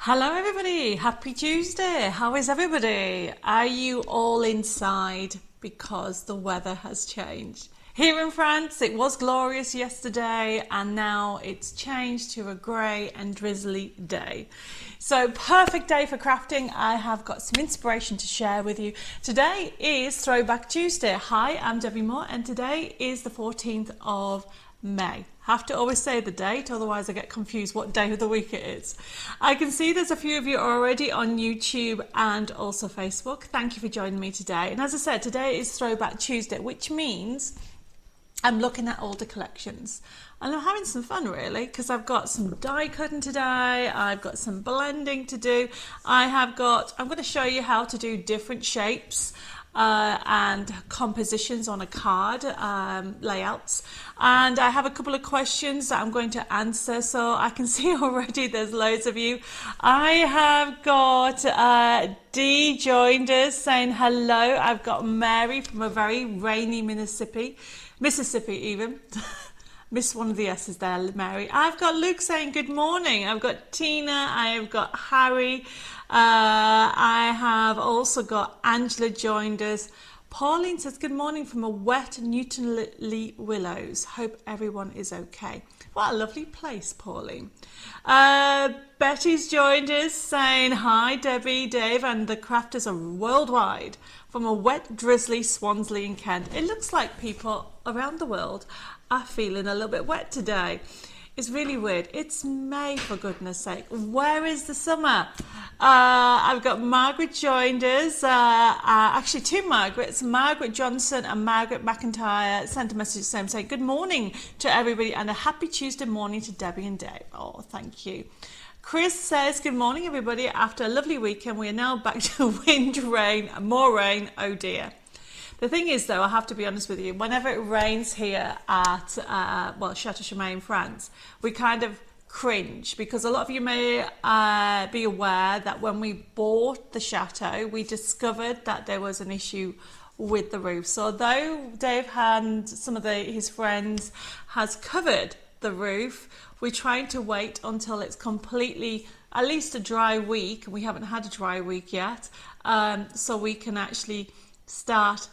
Hello everybody, happy Tuesday. How is everybody? Are you all inside because the weather has changed? Here in France, it was glorious yesterday and now it's changed to a grey and drizzly day. So perfect day for crafting. I have got some inspiration to share with you. Today is Throwback Tuesday. Hi, I'm Debbie Moore and today is the 14th of May. Have to always say the date, otherwise I get confused what day of the week it is. I can see there's a few of you already on YouTube and also Facebook. Thank you for joining me today. And as I said, today is Throwback Tuesday, which means I'm looking at older collections. And I'm having some fun really, because I've got some die cutting today, I've got some blending to do. I'm going to show you how to do different shapes and compositions on a card, layouts, and I have a couple of questions that I'm going to answer. So I can see already there's loads of you. I have got Dee joined us saying hello. I've got Mary from a very rainy Mississippi even. Missed one of the S's there, Mary. I've got Luke saying good morning. I've got Tina. I've got Harry. I have also got Angela joined us. Pauline says good morning from a wet Newton Lee Willows. Hope everyone is okay. What a lovely place, Pauline. Betty's joined us saying hi, Debbie, Dave, and the crafters are worldwide from a wet, drizzly Swansley in Kent. It looks like people around the world are feeling a little bit wet today. It's really weird. It's May, for goodness sake. Where is the summer? I've got Margaret joined us. Actually, two Margarets. Margaret Johnson and Margaret McIntyre sent a message saying good morning to everybody and a happy Tuesday morning to Debbie and Dave. Oh, thank you. Chris says, good morning, everybody. After a lovely weekend, we are now back to wind, rain, more rain. Oh, dear. The thing is, though, I have to be honest with you, whenever it rains here at, Chateau Chimay in France, we kind of cringe because a lot of you may be aware that when we bought the chateau, we discovered that there was an issue with the roof. So though Dave and some of his friends has covered the roof, we're trying to wait until it's completely, at least a dry week. We haven't had a dry week yet, so we can actually start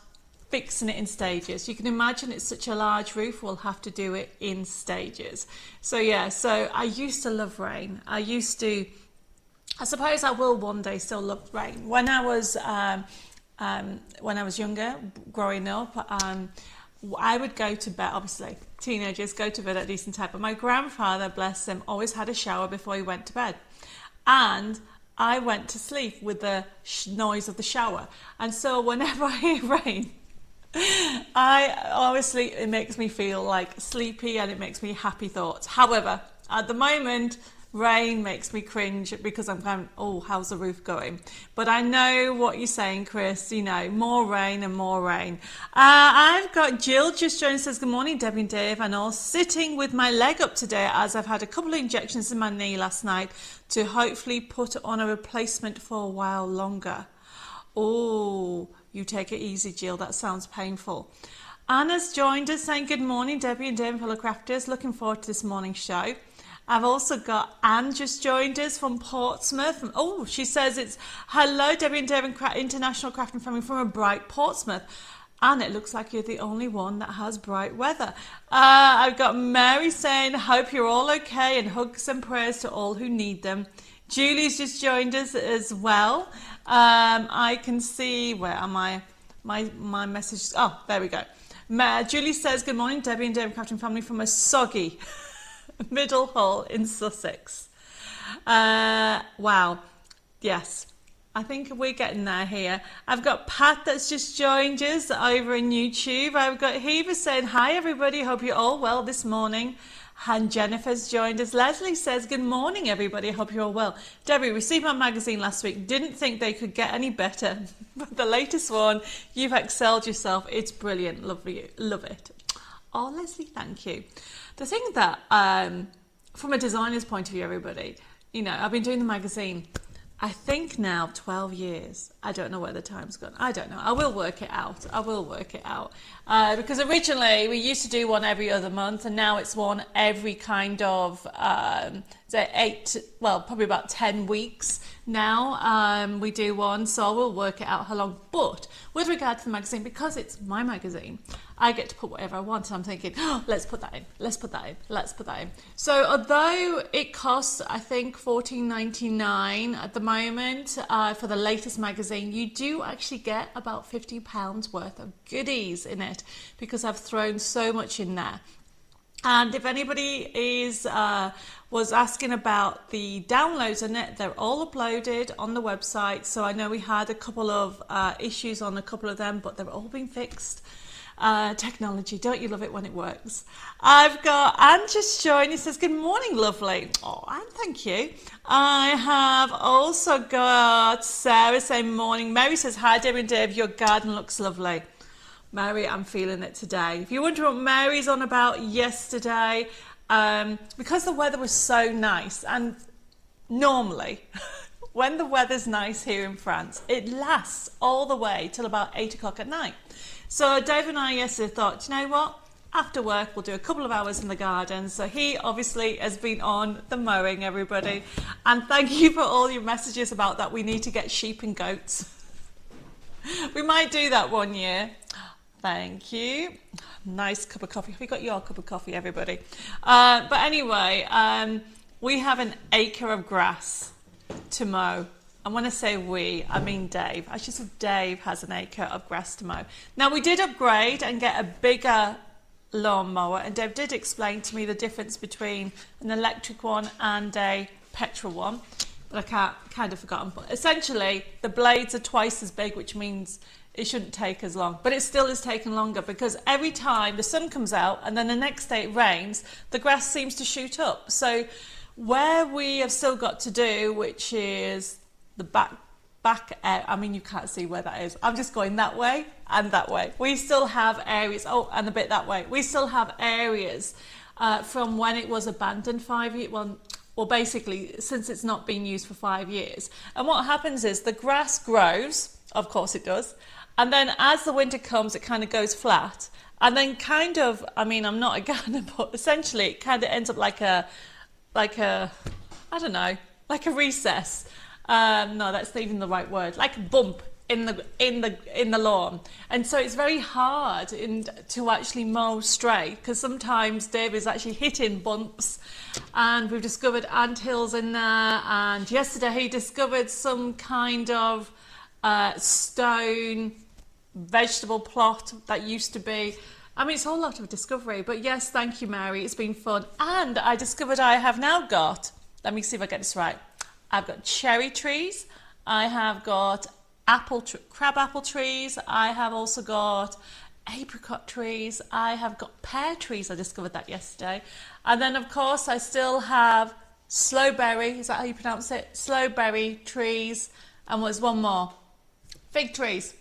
fixing it in stages. You can imagine it's such a large roof, we'll have to do it in stages. So yeah, so I used to love rain. I suppose I will one day still love rain. When I was younger, growing up, I would go to bed, obviously, teenagers go to bed at a decent time, but my grandfather, bless him, always had a shower before he went to bed. And I went to sleep with the noise of the shower. And so whenever I hear rain, it makes me feel like sleepy and it makes me happy thoughts. However, at the moment, rain makes me cringe because I'm going, oh, how's the roof going? But I know what you're saying, Chris, you know, more rain and more rain. I've got Jill just joined, says, good morning, Debbie and Dave, and all sitting with my leg up today as I've had a couple of injections in my knee last night to hopefully put on a replacement for a while longer. Oh, you take it easy, Jill. That sounds painful. Anna's joined us saying, good morning, Debbie and Dave and fellow crafters. Looking forward to this morning's show. I've also got Anne just joined us from Portsmouth. Oh, she says it's hello, Debbie and Dave and International Crafting Family from a bright Portsmouth. And it looks like you're the only one that has bright weather. I've got Mary saying, hope you're all okay and hugs and prayers to all who need them. Julie's just joined us as well. I can see, where am I? My message, oh, there we go. Julie says, good morning, Debbie and Dave Crafting Family from a soggy Middle Hull in Sussex. Wow, yes, I think we're getting there here. I've got Pat that's just joined us over in YouTube. I've got Heva saying, hi everybody, hope you're all well this morning. And Jennifer's joined us. Leslie says, good morning, everybody. Hope you're all well. Debbie, received my magazine last week. Didn't think they could get any better. But the latest one, you've excelled yourself. It's brilliant. Love it. Oh, Leslie, thank you. The thing that, from a designer's point of view, everybody, you know, I've been doing the magazine, I think now 12 years. I don't know where the time's gone. I don't know. I will work it out. Because originally we used to do one every other month and now it's one every kind of probably about 10 weeks now. We do one, so I will work it out how long. But with regard to the magazine, because it's my magazine, I get to put whatever I want. And I'm thinking, oh, let's put that in, let's put that in, let's put that in. So although it costs, I think, $14.99 at the moment for the latest magazine, you do actually get about £50 worth of goodies in it because I've thrown so much in there. And if anybody was asking about the downloads on it, they're all uploaded on the website. So I know we had a couple of issues on a couple of them, but they've all been fixed. Technology, don't you love it when it works? I've got Anne just joined. He says, good morning, lovely. Oh, Anne, thank you. I have also got Sarah saying morning. Mary says, hi, Debbie and Dave, your garden looks lovely. Mary, I'm feeling it today. If you wonder what Mary's on about yesterday, because the weather was so nice, and normally when the weather's nice here in France, it lasts all the way till about 8 o'clock at night. So Dave and I yesterday thought, you know what? After work, we'll do a couple of hours in the garden. So he obviously has been on the mowing, everybody. And thank you for all your messages about that. We need to get sheep and goats. We might do that one year. Thank you. Nice cup of coffee. Have you got your cup of coffee, everybody? But anyway, we have an acre of grass to mow. And when I say we, I mean Dave. I should say Dave has an acre of grass to mow. Now, we did upgrade and get a bigger lawnmower, and Dave did explain to me the difference between an electric one and a petrol one, but I kind of forgotten. But essentially, the blades are twice as big, which means it shouldn't take as long, but it still is taking longer because every time the sun comes out and then the next day it rains, the grass seems to shoot up. So where we have still got to do, which is the back I mean, you can't see where that is. I'm just going that way and that way. We still have areas, and a bit that way. We still have areas from when it was abandoned 5 years, well, basically since it's not been used for 5 years. And what happens is the grass grows, of course it does, and then as the winter comes, it kind of goes flat. And then kind of, I mean, I'm not a gardener, but essentially it kind of ends up like a, I don't know, like a recess. No, that's not even the right word. Like a bump in the lawn. And so it's very hard to actually mow straight because sometimes Dave is actually hitting bumps. And we've discovered anthills in there. And yesterday he discovered some kind of stone vegetable plot that used to be. I mean, it's a whole lot of discovery, but yes, thank you, Mary. It's been fun. And I discovered I have now got, let me see if I get this right. I've got cherry trees. I have got crab apple trees. I have also got apricot trees. I have got pear trees. I discovered that yesterday. And then, of course, I still have slowberry. Is that how you pronounce it? Slowberry trees. And what's one more? Fig trees.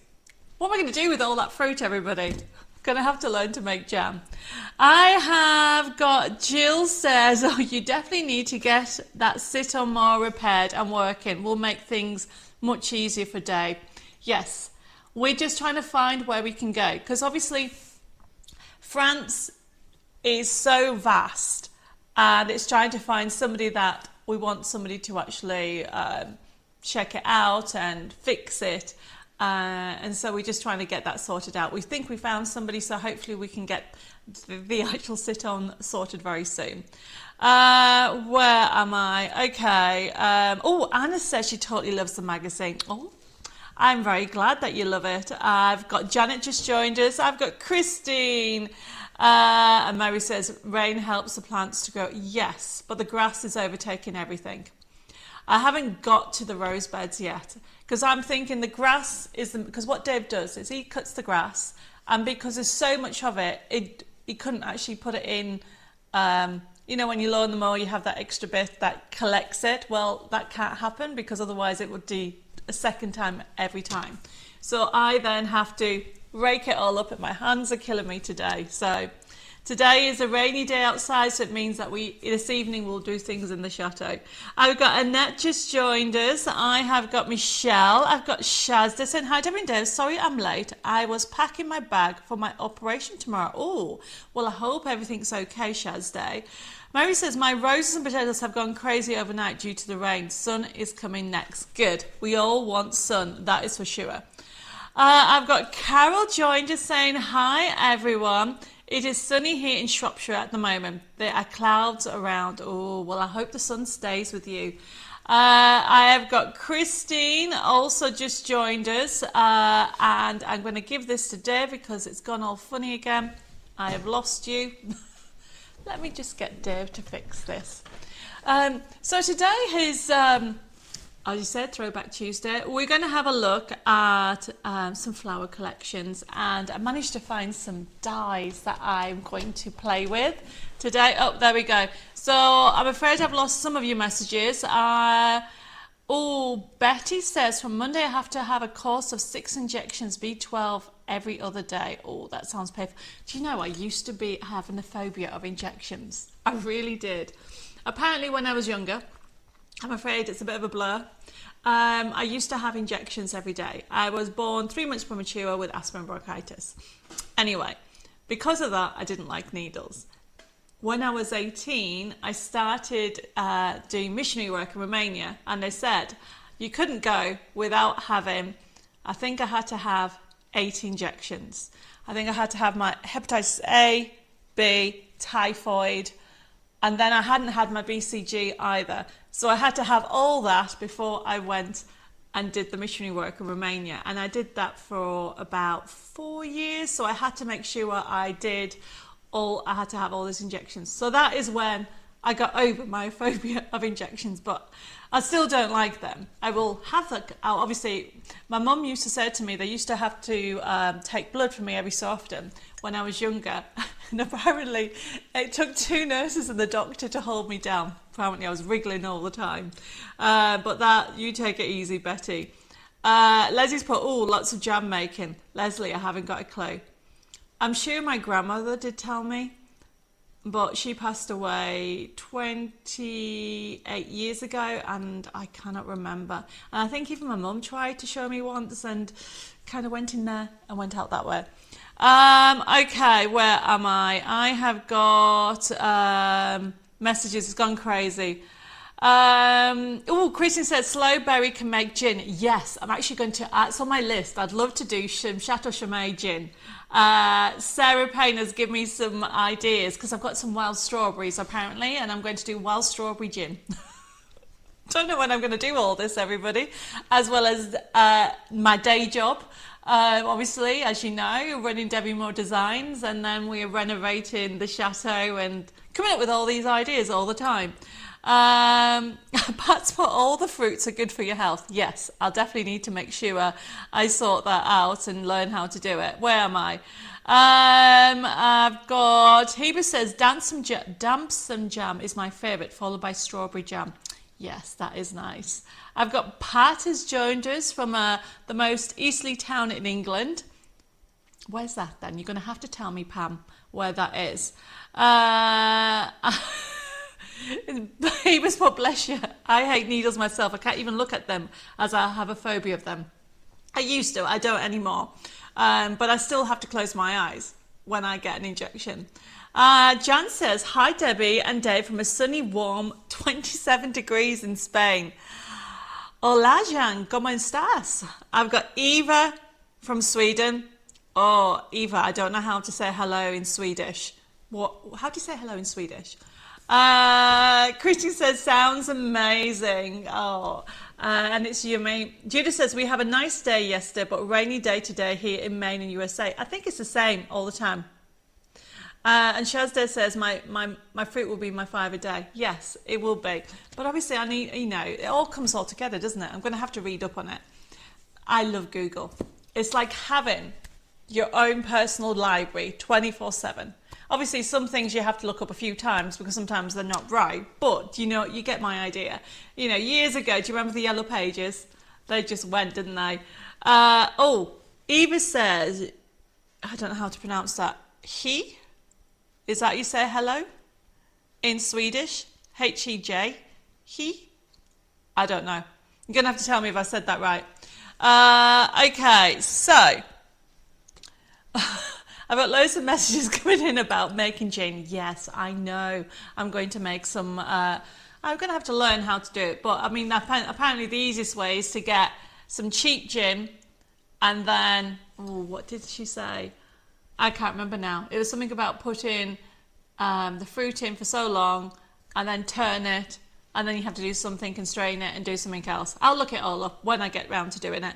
What am I going to do with all that fruit, everybody? Going to have to learn to make jam. I have got, Jill says, oh, you definitely need to get that sit-on mower repaired and working. Will make things much easier for Dave. Yes, we're just trying to find where we can go because obviously France is so vast and it's trying to find somebody that we want somebody to actually check it out and fix it. And so we're just trying to get that sorted out. We think we found somebody, so hopefully we can get the actual sit-on sorted very soon. Where am I? Okay. Oh, Anna says she totally loves the magazine. Oh, I'm very glad that you love it. I've got Janet just joined us. I've got Christine. And Mary says, rain helps the plants to grow. Yes, but the grass is overtaking everything. I haven't got to the rose beds yet because I'm thinking the grass is because what Dave does is he cuts the grass, and because there's so much of it, he couldn't actually put it in. You know, when you lawn the mower, you have that extra bit that collects it. Well, that can't happen because otherwise it would do a second time every time. So I then have to rake it all up, and my hands are killing me today. So Today is a rainy day outside, so it means that this evening we'll do things in the chateau. I've got Annette just joined us. I have got Michelle. I've got Shaz. They're saying, hi, Debbi and Dave. Sorry I'm late. I was packing my bag for my operation tomorrow. Oh, well, I hope everything's okay, Shaz Day. Mary says, my roses and potatoes have gone crazy overnight due to the rain. Sun is coming next. Good. We all want sun, that is for sure. I've got Carol joined us saying, hi, everyone. It is sunny here in Shropshire at the moment. There are clouds around. Oh, well, I hope the sun stays with you. I have got Christine also just joined us. And I'm going to give this to Dave because it's gone all funny again. I have lost you. Let me just get Dave to fix this. So today is, as you said, Throwback Tuesday. We're going to have a look at some flower collections, and I managed to find some dies that I'm going to play with today. Oh, there we go. So I'm afraid I've lost some of your messages. Betty says, from Monday I have to have a course of 6 injections B12 every other day. Oh, that sounds painful. Do you know, I used to be having a phobia of injections. I really did. Apparently when I was younger, I'm afraid it's a bit of a blur. I used to have injections every day. I was born 3 months premature with asthma and bronchitis. Anyway, because of that, I didn't like needles. When I was 18, I started doing missionary work in Romania, and they said you couldn't go without having, I think I had to have 8 injections. I think I had to have my hepatitis A, B, typhoid, and then I hadn't had my BCG either. So I had to have all that before I went and did the missionary work in Romania. And I did that for about 4 years. So I had to make sure I had to have all these injections. So that is when I got over my phobia of injections, but I still don't like them. I will have that. Obviously, my mum used to say to me, they used to have to take blood from me every so often when I was younger. And apparently it took 2 nurses and the doctor to hold me down. Apparently I was wriggling all the time. But that, you take it easy, Betty. Leslie's put, lots of jam making. Leslie, I haven't got a clue. I'm sure my grandmother did tell me, but she passed away 28 years ago and I cannot remember. And I think even my mum tried to show me once and kind of went in there and went out that way. Okay, where am I? I have got messages. It's gone crazy. Christian said slow berry can make gin. Yes, I'm actually going to, it's on my list. I'd love to do some Chateau Chimay gin. Sarah Payne has given me some ideas because I've got some wild strawberries apparently, and I'm going to do wild strawberry gin. Don't know when I'm going to do all this, everybody, as well as my day job. Obviously, as you know, running Debbi Moore Designs, and then we're renovating the chateau and coming up with all these ideas all the time. Pat's put all the fruits are good for your health. Yes, I'll definitely need to make sure I sort that out and learn how to do it. Where am I? I've got, Heba says damson jam is my favourite, followed by strawberry jam. Yes, that is nice. I've got Pat has joined us from the most easterly town in England. Where's that then? You're going to have to tell me, Pam, where that is. He was put, bless you. I hate needles myself. I can't even look at them as I have a phobia of them. I used to, I don't anymore. But I still have to close my eyes when I get an injection. Jan says, hi Debbi and Dave from a sunny, warm 27 degrees in Spain. Hola Jan, ¿cómo estás? I've got Eva from Sweden. Oh, Eva, I don't know how to say hello in Swedish. How do you say hello in Swedish? Christy says, sounds amazing. Oh, and it's yummy. Judah says, we have a nice day yesterday, but a rainy day today here in Maine and USA. I think it's the same all the time. And Shazda says, my fruit will be my 5 a day. Yes, it will be. But obviously I need, it all comes all together, doesn't it? I'm going to have to read up on it. I love Google. It's like having your own personal library 24/7. Obviously, some things you have to look up a few times because sometimes they're not right. But, you get my idea. Years ago, do you remember the Yellow Pages? They just went, didn't they? Eva says, I don't know how to pronounce that. Is that how you say hello? In Swedish? H-E-J? He? I don't know. You're going to have to tell me if I said that right. Okay, so I've got loads of messages coming in about making gin. Yes, I know. I'm going to make some. I'm going to have to learn how to do it. But I mean, apparently the easiest way is to get some cheap gin and then, oh, what did she say? I can't remember now. It was something about putting the fruit in for so long and then turn it. And then you have to do something and strain it and do something else. I'll look it all up when I get round to doing it.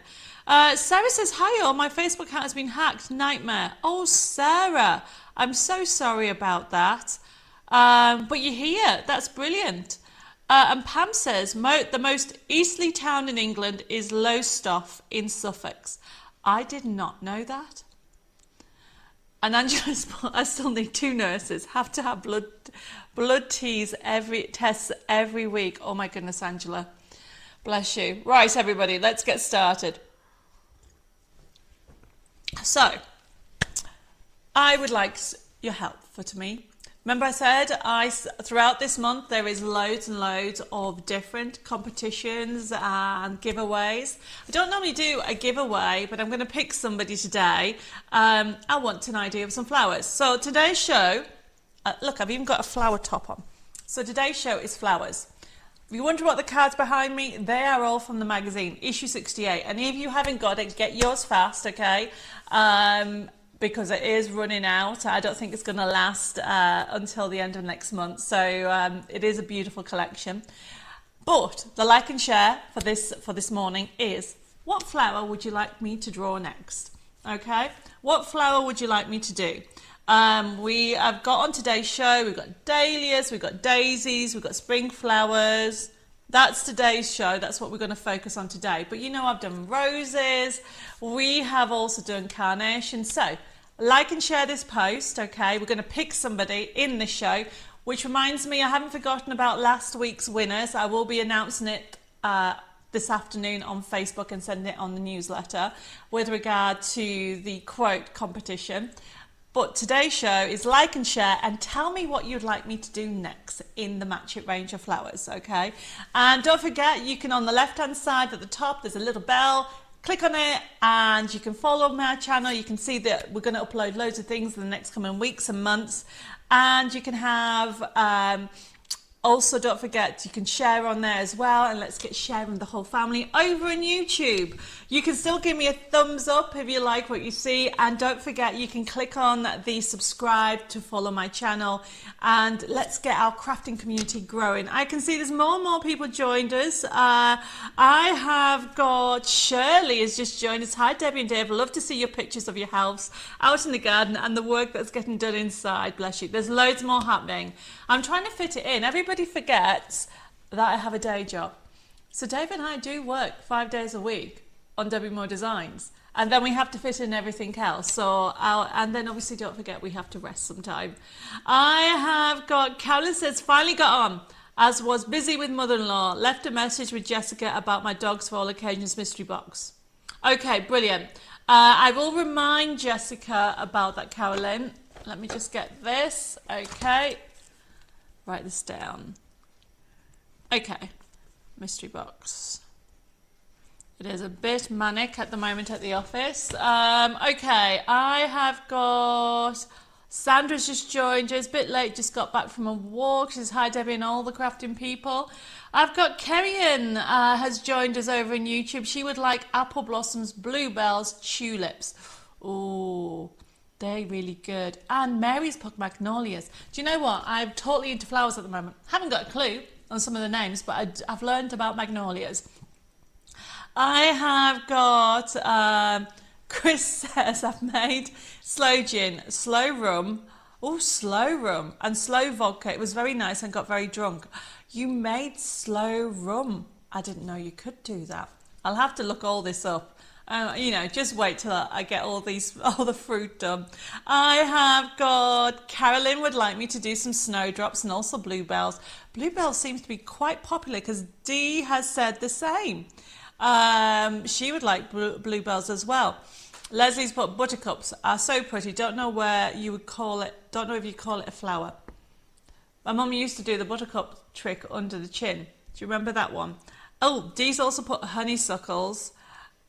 Sarah says, hi all, my Facebook account has been hacked. Nightmare. Oh, Sarah, I'm so sorry about that. But you're here. That's brilliant. And Pam says, the most easterly town in England is Lowestoft in Suffolk. I did not know that. And Angela's, I still need 2 nurses. Have to have blood tests every week. Oh my goodness, Angela. Bless you. Right, everybody, let's get started. So, I would like your help for me. Remember I said throughout this month there is loads and loads of different competitions and giveaways. I don't normally do a giveaway, but I'm going to pick somebody today. I want an idea of some flowers. So today's show, look, I've even got a flower top on. So today's show is flowers. If you wonder what the cards behind me, they are all from the magazine, issue 68. And if you haven't got it, get yours fast, okay? Because it is running out. I don't think it's going to last until the end of next month. So it is a beautiful collection. But the like and share for this morning is, what flower would you like me to draw next? Okay, what flower would you like me to do? We have got on today's show, we've got dahlias, we've got daisies, we've got spring flowers. That's today's show. That's what we're going to focus on today. But you know, I've done roses. We have also done carnations. So like and share this post, okay? We're going to pick somebody in this show, which reminds me, I haven't forgotten about last week's winners. I will be announcing it this afternoon on Facebook and sending it on the newsletter with regard to the quote competition. But today's show is like and share and tell me what you'd like me to do next in the Match It range of flowers, okay? And don't forget, you can, on the left-hand side at the top, there's a little bell. Click on it and you can follow my channel. You can see that we're going to upload loads of things in the next coming weeks and months. And you can have... also, don't forget, you can share on there as well, and let's get sharing the whole family over on YouTube. You can still give me a thumbs up if you like what you see, and don't forget, you can click on the subscribe to follow my channel, and let's get our crafting community growing. I can see there's more and more people joined us. I have got Shirley has just joined us. Hi, Debbie and Dave. Love to see your pictures of your house out in the garden and the work that's getting done inside. Bless you. There's loads more happening. I'm trying to fit it in. Everybody forgets that I have a day job. So Dave and I do work 5 days a week on Debbi Moore Designs, and then we have to fit in everything else. So and then obviously don't forget we have to rest sometime. I have got, Carolyn says, finally got on, as was busy with mother-in-law, left a message with Jessica about my dogs for all occasions mystery box. Okay, brilliant. I will remind Jessica about that, Carolyn. Let me just get this. Okay. Write this down. Okay, mystery box. It is a bit manic at the moment at the office. Okay, I have got... Sandra's just joined us, a bit late, just got back from a walk. She says, hi Debbie and all the crafting people. I've got Kerrian has joined us over on YouTube. She would like apple blossoms, bluebells, tulips. Ooh. They're really good. And Mary's put magnolias. Do you know what? I'm totally into flowers at the moment. Haven't got a clue on some of the names, but I've learned about magnolias. I have got, Chris says, I've made sloe gin, sloe rum, slow rum, and slow vodka. It was very nice and got very drunk. You made slow rum. I didn't know you could do that. I'll have to look all this up. You know, just wait till I get all the fruit done. I have got, Carolyn would like me to do some snowdrops and also bluebells. Bluebells seems to be quite popular because Dee has said the same. She would like bluebells as well. Leslie's put buttercups are so pretty. Don't know where you would call it. Don't know if you call it a flower. My mum used to do the buttercup trick under the chin. Do you remember that one? Oh, Dee's also put honeysuckles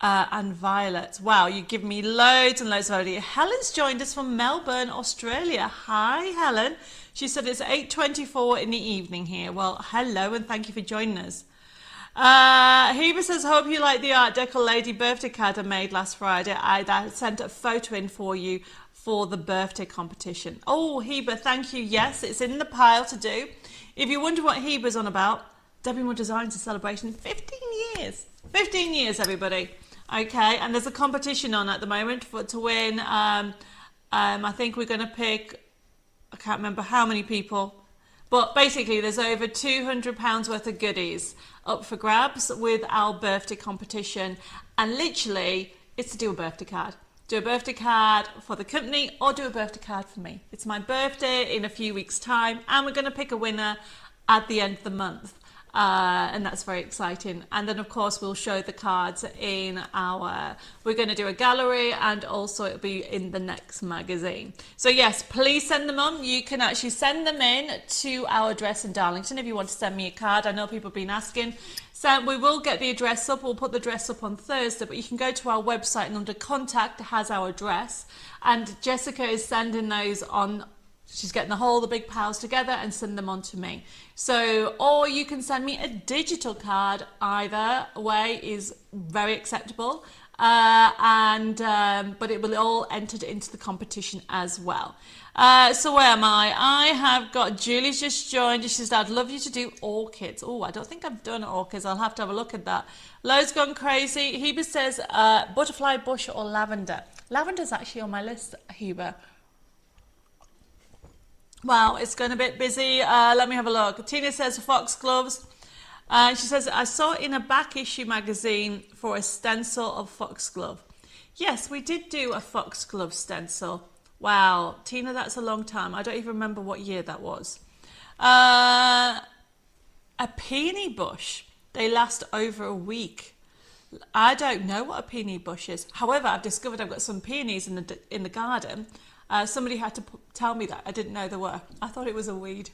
and violets. Wow, you give me loads and loads of ideas. Helen's joined us from Melbourne, Australia. Hi, Helen. She said it's 8:24 in the evening here. Well, hello and thank you for joining us. Heba says, hope you like the Art Deco Lady birthday card I made last Friday. I sent a photo in for you for the birthday competition. Oh, Heba, thank you. Yes, it's in the pile to do. If you wonder what Heba's on about, Debbie Moore Designs a celebration 15 years. 15 years, everybody. Okay, and there's a competition on at the moment to win. I think we're going to pick, I can't remember how many people, but basically there's over £200 worth of goodies up for grabs with our birthday competition. And literally, it's to do a birthday card. Do a birthday card for the company or do a birthday card for me. It's my birthday in a few weeks' time and we're going to pick a winner at the end of the month. And that's very exciting. And then of course we'll show the cards in we're going to do a gallery and also it'll be in the next magazine. So yes, please send them on. You can actually send them in to our address in Darlington if you want to send me a card. I know people have been asking. So we will get the address up. We'll put the address up on Thursday, but you can go to our website and under contact it has our address. And Jessica is sending those on. She's getting the big piles together and send them on to me. So, or you can send me a digital card. Either way is very acceptable. But it will all entered into the competition as well. So where am I? I have got Julie's just joined. She says, I'd love you to do orchids. Oh, I don't think I've done orchids. I'll have to have a look at that. Lowe's gone crazy. Heba says butterfly bush or lavender. Lavender's actually on my list, Heba. Wow, it's going a bit busy. Let me have a look. Tina says foxgloves. She says, I saw in a back issue magazine for a stencil of foxglove. Yes, we did do a foxglove stencil. Wow, Tina, that's a long time. I don't even remember what year that was. A peony bush. They last over a week. I don't know what a peony bush is. However, I've discovered I've got some peonies in the garden. Somebody had to tell me that. I didn't know there were. I thought it was a weed.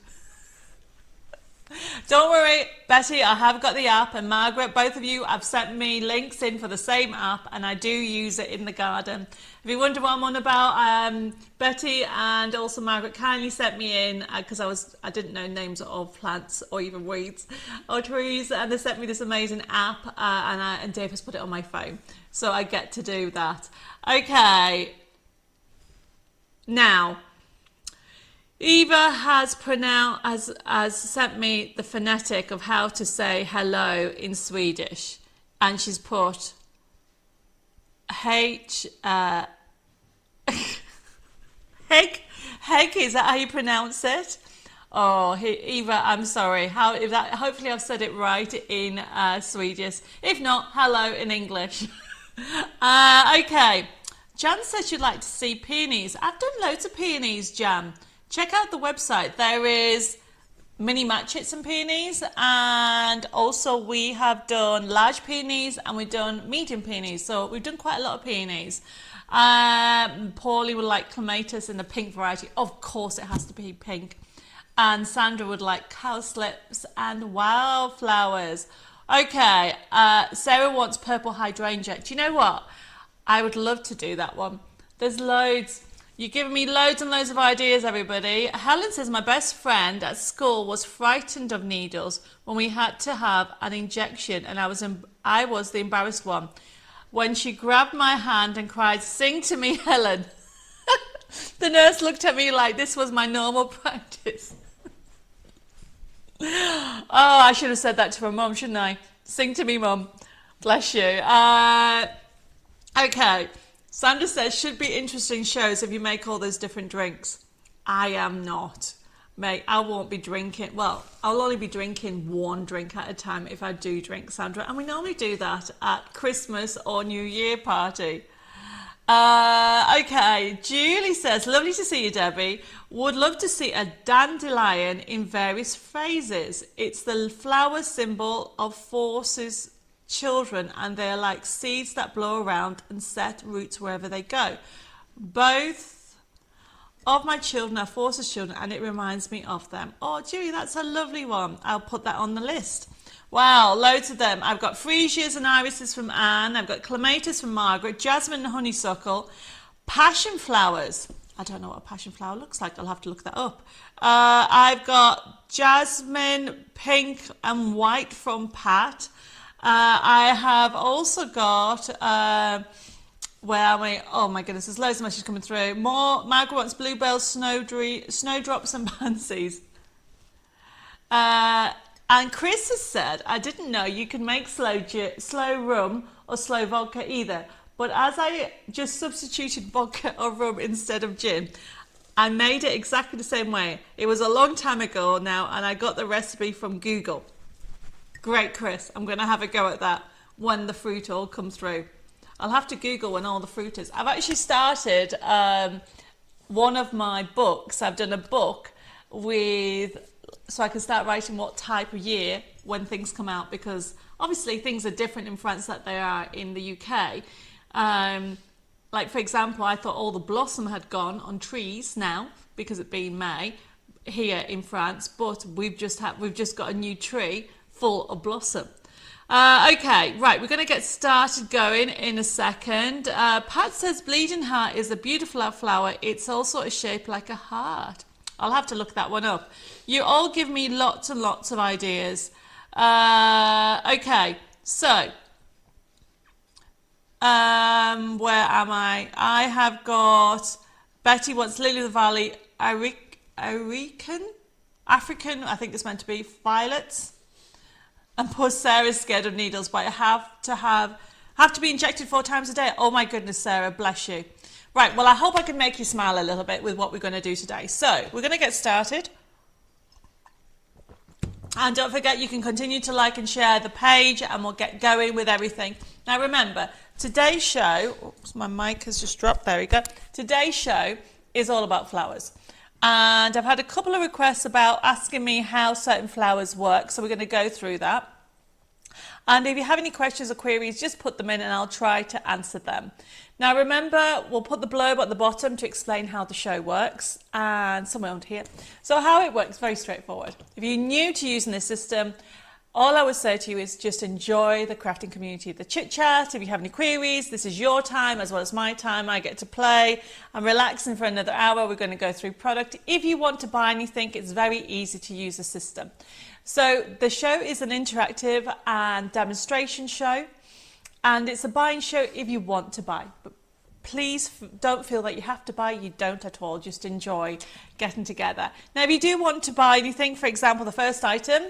Don't worry, Betty, I have got the app, and Margaret, both of you have sent me links in for the same app, and I do use it in the garden. If you wonder what I'm on about, Betty and also Margaret kindly sent me in because I didn't know names of plants or even weeds or trees, and they sent me this amazing app, and Dave has put it on my phone, so I get to do that. Okay. Now, Eva has sent me the phonetic of how to say hello in Swedish, and she's put H. Heg. Is that how you pronounce it? Oh, Eva, I'm sorry. Hopefully, I've said it right in Swedish. If not, hello in English. Okay. Jan says she'd like to see peonies. I've done loads of peonies, Jan. Check out the website. There is mini matchets and peonies, and also we have done large peonies and we've done medium peonies. So we've done quite a lot of peonies. Paulie would like clematis in the pink variety. Of course it has to be pink. And Sandra would like cowslips and wildflowers. Okay, Sarah wants purple hydrangea. Do you know what? I would love to do that one. There's loads. You're giving me loads and loads of ideas, everybody. Helen says, my best friend at school was frightened of needles when we had to have an injection, and I was the embarrassed one. When she grabbed my hand and cried, sing to me, Helen. The nurse looked at me like this was my normal practice. Oh, I should have said that to my mum, shouldn't I? Sing to me, mum. Bless you. Okay, Sandra says, should be interesting shows if you make all those different drinks. I am not. Mate, I won't be drinking. Well, I'll only be drinking one drink at a time if I do drink, Sandra. And we normally do that at Christmas or New Year party. Okay, Julie says, lovely to see you, Debbie. Would love to see a dandelion in various phases. It's the flower symbol of forces children, and they're like seeds that blow around and set roots wherever they go. Both of my children are Forces children, and it reminds me of them. Oh, Julie, that's a lovely one. I'll put that on the list. Wow, loads of them. I've got freesias and irises from Anne. I've got clematis from Margaret, jasmine and honeysuckle, passion flowers. I don't know what a passion flower looks like. I'll have to look that up. I've got jasmine, pink and white from Pat. I have also got, where am I? Oh my goodness, there's loads of messages coming through. More, Margaret wants bluebells, snowdrops and pansies. And Chris has said, I didn't know you can make slow rum or slow vodka either. But as I just substituted vodka or rum instead of gin, I made it exactly the same way. It was a long time ago now, and I got the recipe from Google. Great, Chris. I'm going to have a go at that when the fruit all comes through. I'll have to Google when all the fruit is. I've actually started one of my books. I've done a book so I can start writing what type of year when things come out, because obviously things are different in France than they are in the UK. Like, for example, I thought all the blossom had gone on trees now because it being May here in France, but we've just got a new tree full of blossom. Okay, right, we're going to get started going in a second. Pat says bleeding heart is a beautiful flower. It's also a shape like a heart. I'll have to look that one up. You all give me lots and lots of ideas. Okay, so where am I? I have got Betty wants Lily of the Valley, African, I think it's meant to be, violets. And poor Sarah's scared of needles, but I have to be injected 4 times a day. Oh my goodness, Sarah, bless you. Right, well, I hope I can make you smile a little bit with what we're going to do today. So we're going to get started. And don't forget, you can continue to like and share the page, and we'll get going with everything. Now remember, today's show, oops, my mic has just dropped, there we go. Today's show is all about flowers. And I've had a couple of requests about asking me how certain flowers work, so we're going to go through that. And if you have any questions or queries, just put them in and I'll try to answer them. Now remember, we'll put the blurb at the bottom to explain how the show works, and somewhere on here. So how it works, very straightforward. If you're new to using this system, all I would say to you is just enjoy the crafting community, the chit chat. If you have any queries, this is your time as well as my time. I get to play. I'm relaxing for another hour. We're going to go through product. If you want to buy anything, it's very easy to use the system. So the show is an interactive and demonstration show, and it's a buying show if you want to buy. But please don't feel that you have to buy. You don't at all. Just enjoy getting together. Now, if you do want to buy anything, for example, the first item,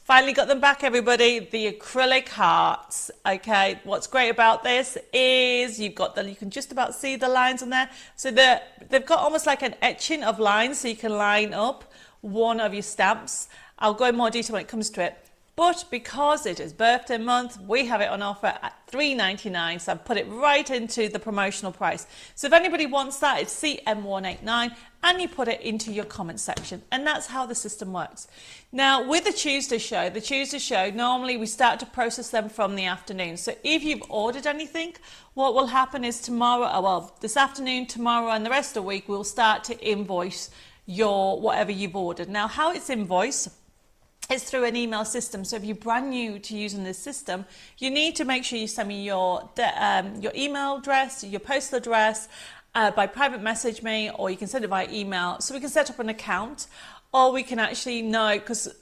finally got them back, everybody, the acrylic hearts. Okay, what's great about this is you can just about see the lines on there. So they've got almost like an etching of lines, so you can line up one of your stamps. I'll go in more detail when it comes to it. But because it is birthday month, we have it on offer at $3.99. So I've put it right into the promotional price. So if anybody wants that, it's CM189, and you put it into your comment section. And that's how the system works. Now, with the Tuesday show, normally we start to process them from the afternoon. So if you've ordered anything, what will happen is this afternoon, tomorrow, and the rest of the week, we'll start to invoice your whatever you've ordered. Now, how it's invoiced, it's through an email system. So if you're brand new to using this system, you need to make sure you send me your email address, your postal address, by private message me, or you can send it via email so we can set up an account, or we can actually know, because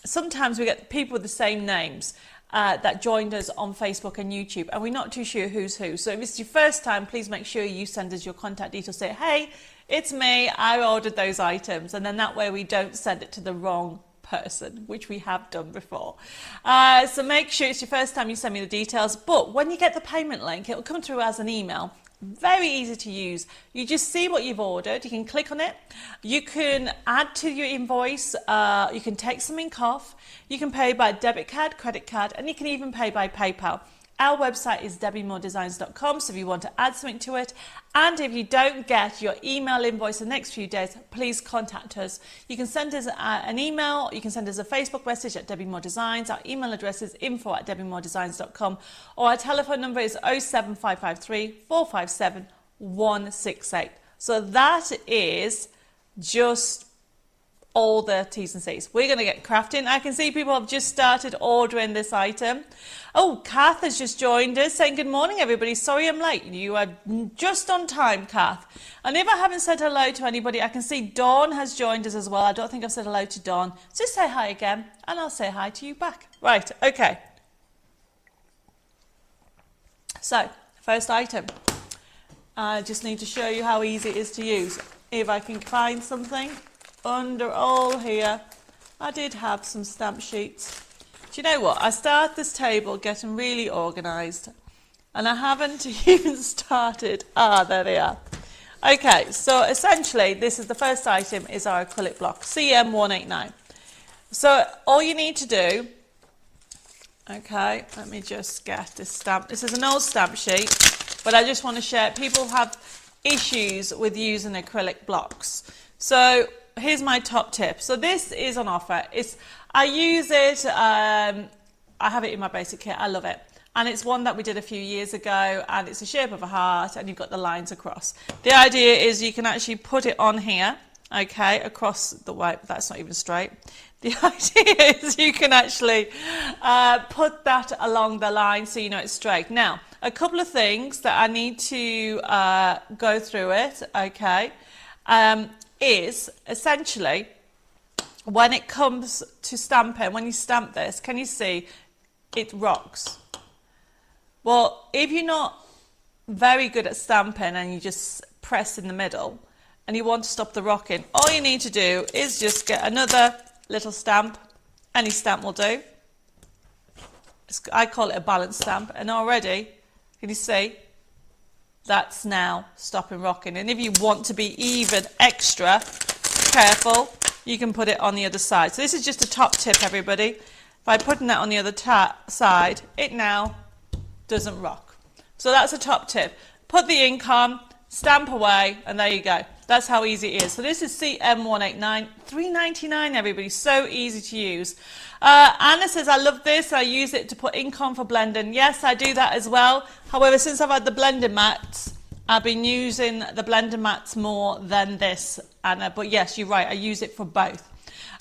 sometimes we get people with the same names that joined us on Facebook and YouTube, and we're not too sure who's who. So if it's your first time, please make sure you send us your contact details. Say, hey, it's me, I ordered those items, and then that way we don't send it to the wrong person, which we have done before. So make sure it's your first time you send me the details, but when you get the payment link, it will come through as an email. Very easy to use. You just see what you've ordered, you can click on it, you can add to your invoice, you can take something off, you can pay by debit card, credit card, and you can even pay by PayPal. Our website is debbimoredesigns.com, so if you want to add something to it, and if you don't get your email invoice in the next few days, please contact us. You can send us an email, you can send us a Facebook message at Debbi More Designs. Our email address is info@debbimoredesigns.com, or our telephone number is 07553 457 168. So that is just all the T's and C's. We're going to get crafting. I can see people have just started ordering this item. Oh, Kath has just joined us saying good morning everybody. Sorry I'm late. You are just on time, Kath. And if I haven't said hello to anybody, I can see Dawn has joined us as well. I don't think I've said hello to Dawn. Just say hi again and I'll say hi to you back. Right, okay. So, first item. I just need to show you how easy it is to use. If I can find something under all here, I did have some stamp sheets. Do you know what? I start this table getting really organised and I haven't even started. Ah, there they are. Okay, so essentially this is the first item, is our acrylic block, CM189. So all you need to do, okay, let me just get this stamp. This is an old stamp sheet, but I just want to share. People have issues with using acrylic blocks. So here's my top tip. So this is on offer. I use it, I have it in my basic kit. I love it. And it's one that we did a few years ago, and it's the shape of a heart and you've got the lines across. The idea is you can actually put it on here, okay, across the white. That's not even straight. The idea is you can actually put that along the line so you know it's straight. Now, a couple of things that I need to go through it, okay, is essentially when it comes to stamping, when you stamp this, can you see it rocks? Well, if you're not very good at stamping and you just press in the middle and you want to stop the rocking, all you need to do is just get another little stamp. Any stamp will do. I call it a balance stamp, and already, can you see? That's now stopping rocking. And if you want to be even extra careful, you can put it on the other side. So this is just a top tip, everybody. By putting that on the other side, it now doesn't rock. So that's a top tip. Put the ink on, stamp away, and there you go. That's how easy it is. So this is CM189, $3.99, everybody. So easy to use. Anna says, I love this. I use it to put ink on for blending. Yes, I do that as well. However, since I've had the blending mats, I've been using the blending mats more than this, Anna. But yes, you're right. I use it for both.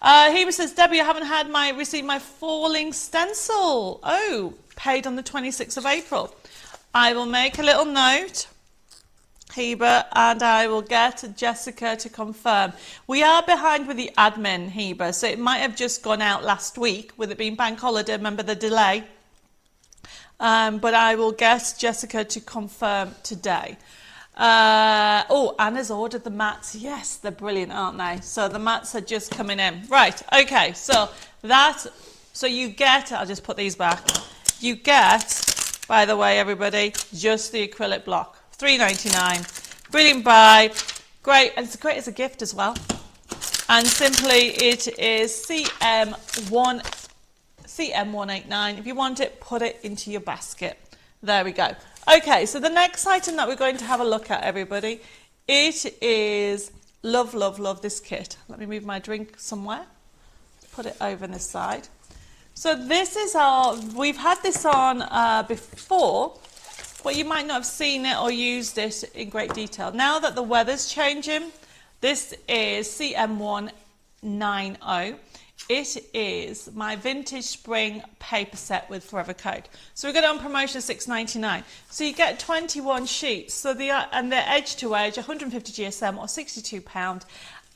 Heba says, Debbie, I haven't received my falling stencil. Oh, paid on the 26th of April. I will make a little note, Heba, and I will get Jessica to confirm. We are behind with the admin, Heba, so it might have just gone out last week with it being bank holiday. Remember the delay? But I will get Jessica to confirm today. Oh, Anna's ordered the mats. Yes, they're brilliant, aren't they? So the mats are just coming in. Right, okay, so you get, I'll just put these back. You get, by the way, everybody, just the acrylic block. $3.99. Brilliant buy. Great, and it's great as a gift as well. And simply it is CM189. If you want it, put it into your basket. There we go. Okay, so the next item that we're going to have a look at, everybody, it is love, love, love this kit. Let me move my drink somewhere. Put it over on this side. So this is we've had this on before, but you might not have seen it or used it in great detail. Now that the weather's changing, this is CM190. It is my vintage spring paper set with Forever Code. So we got it on promotion at $6.99. So you get 21 sheets. So and they're edge to edge, 150 GSM or £62.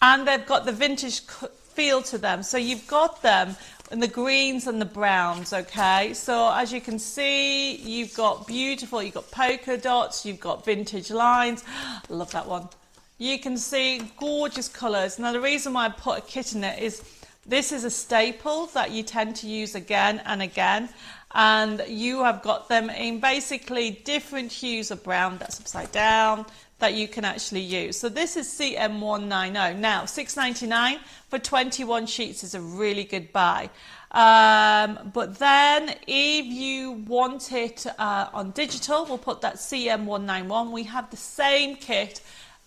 And they've got the vintage feel to them. So you've got them in the greens and the browns, okay? So as you can see, you've got beautiful, you've got polka dots, you've got vintage lines. Love that one. You can see gorgeous colours. Now the reason why I put a kit in it is this is a staple that you tend to use again and again, and you have got them in basically different hues of brown, that's upside down, that you can actually use. So this is CM190. Now $6.99 for 21 sheets is a really good buy. But then if you want it on digital, we'll put that CM191. We have the same kit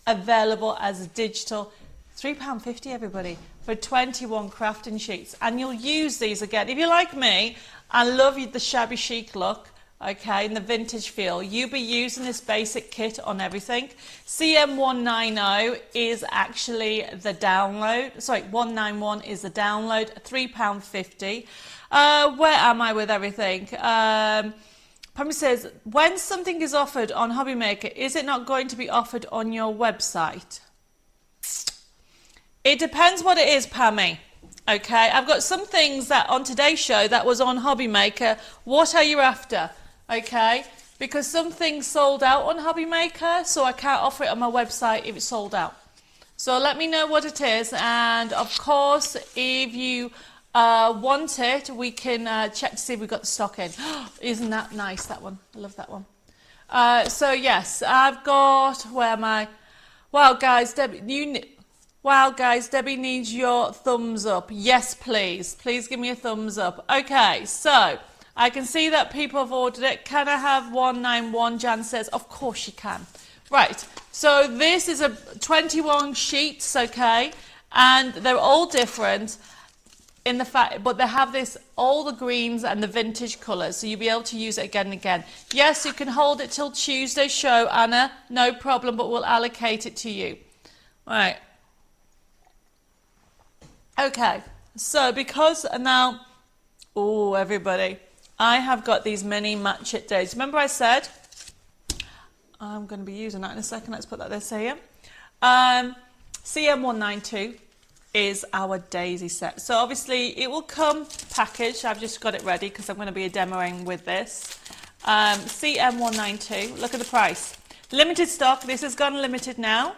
available as a digital. £3.50 everybody for 21 crafting sheets, and you'll use these again. If you're like me, I love the shabby chic look, okay, and the vintage feel. You'll be using this basic kit on everything. CM190 is actually the download. Sorry, 191 is the download, £3.50. Where am I with everything? Pammy says, when something is offered on Hobby Maker, is it not going to be offered on your website? It depends what it is, Pammy. Okay, I've got some things that on today's show that was on Hobby Maker. What are you after? Okay, because some things sold out on Hobby Maker, so I can't offer it on my website if it's sold out. So let me know what it is, and of course, if you want it, we can check to see if we've got the stock in. Isn't that nice, that one? I love that one. So yes, I've got, where am I? Wow, guys, Debbie, wow, guys, Debbie needs your thumbs up. Yes, please. Please give me a thumbs up. Okay, so I can see that people have ordered it. Can I have 191? Jan says, of course you can. Right, so this is a 21 sheets, okay, and they're all different in the fact, but they have this, all the greens and the vintage colours, so you'll be able to use it again and again. Yes, you can hold it till Tuesday's show, Anna, no problem, but we'll allocate it to you. Right. Okay, so because now, oh, everybody, I have got these mini match it days. Remember I said, I'm going to be using that in a second. Let's put that this here. CM192 is our daisy set. So obviously it will come packaged. I've just got it ready because I'm going to be demoing with this. CM192, look at the price. Limited stock, this has gone limited now.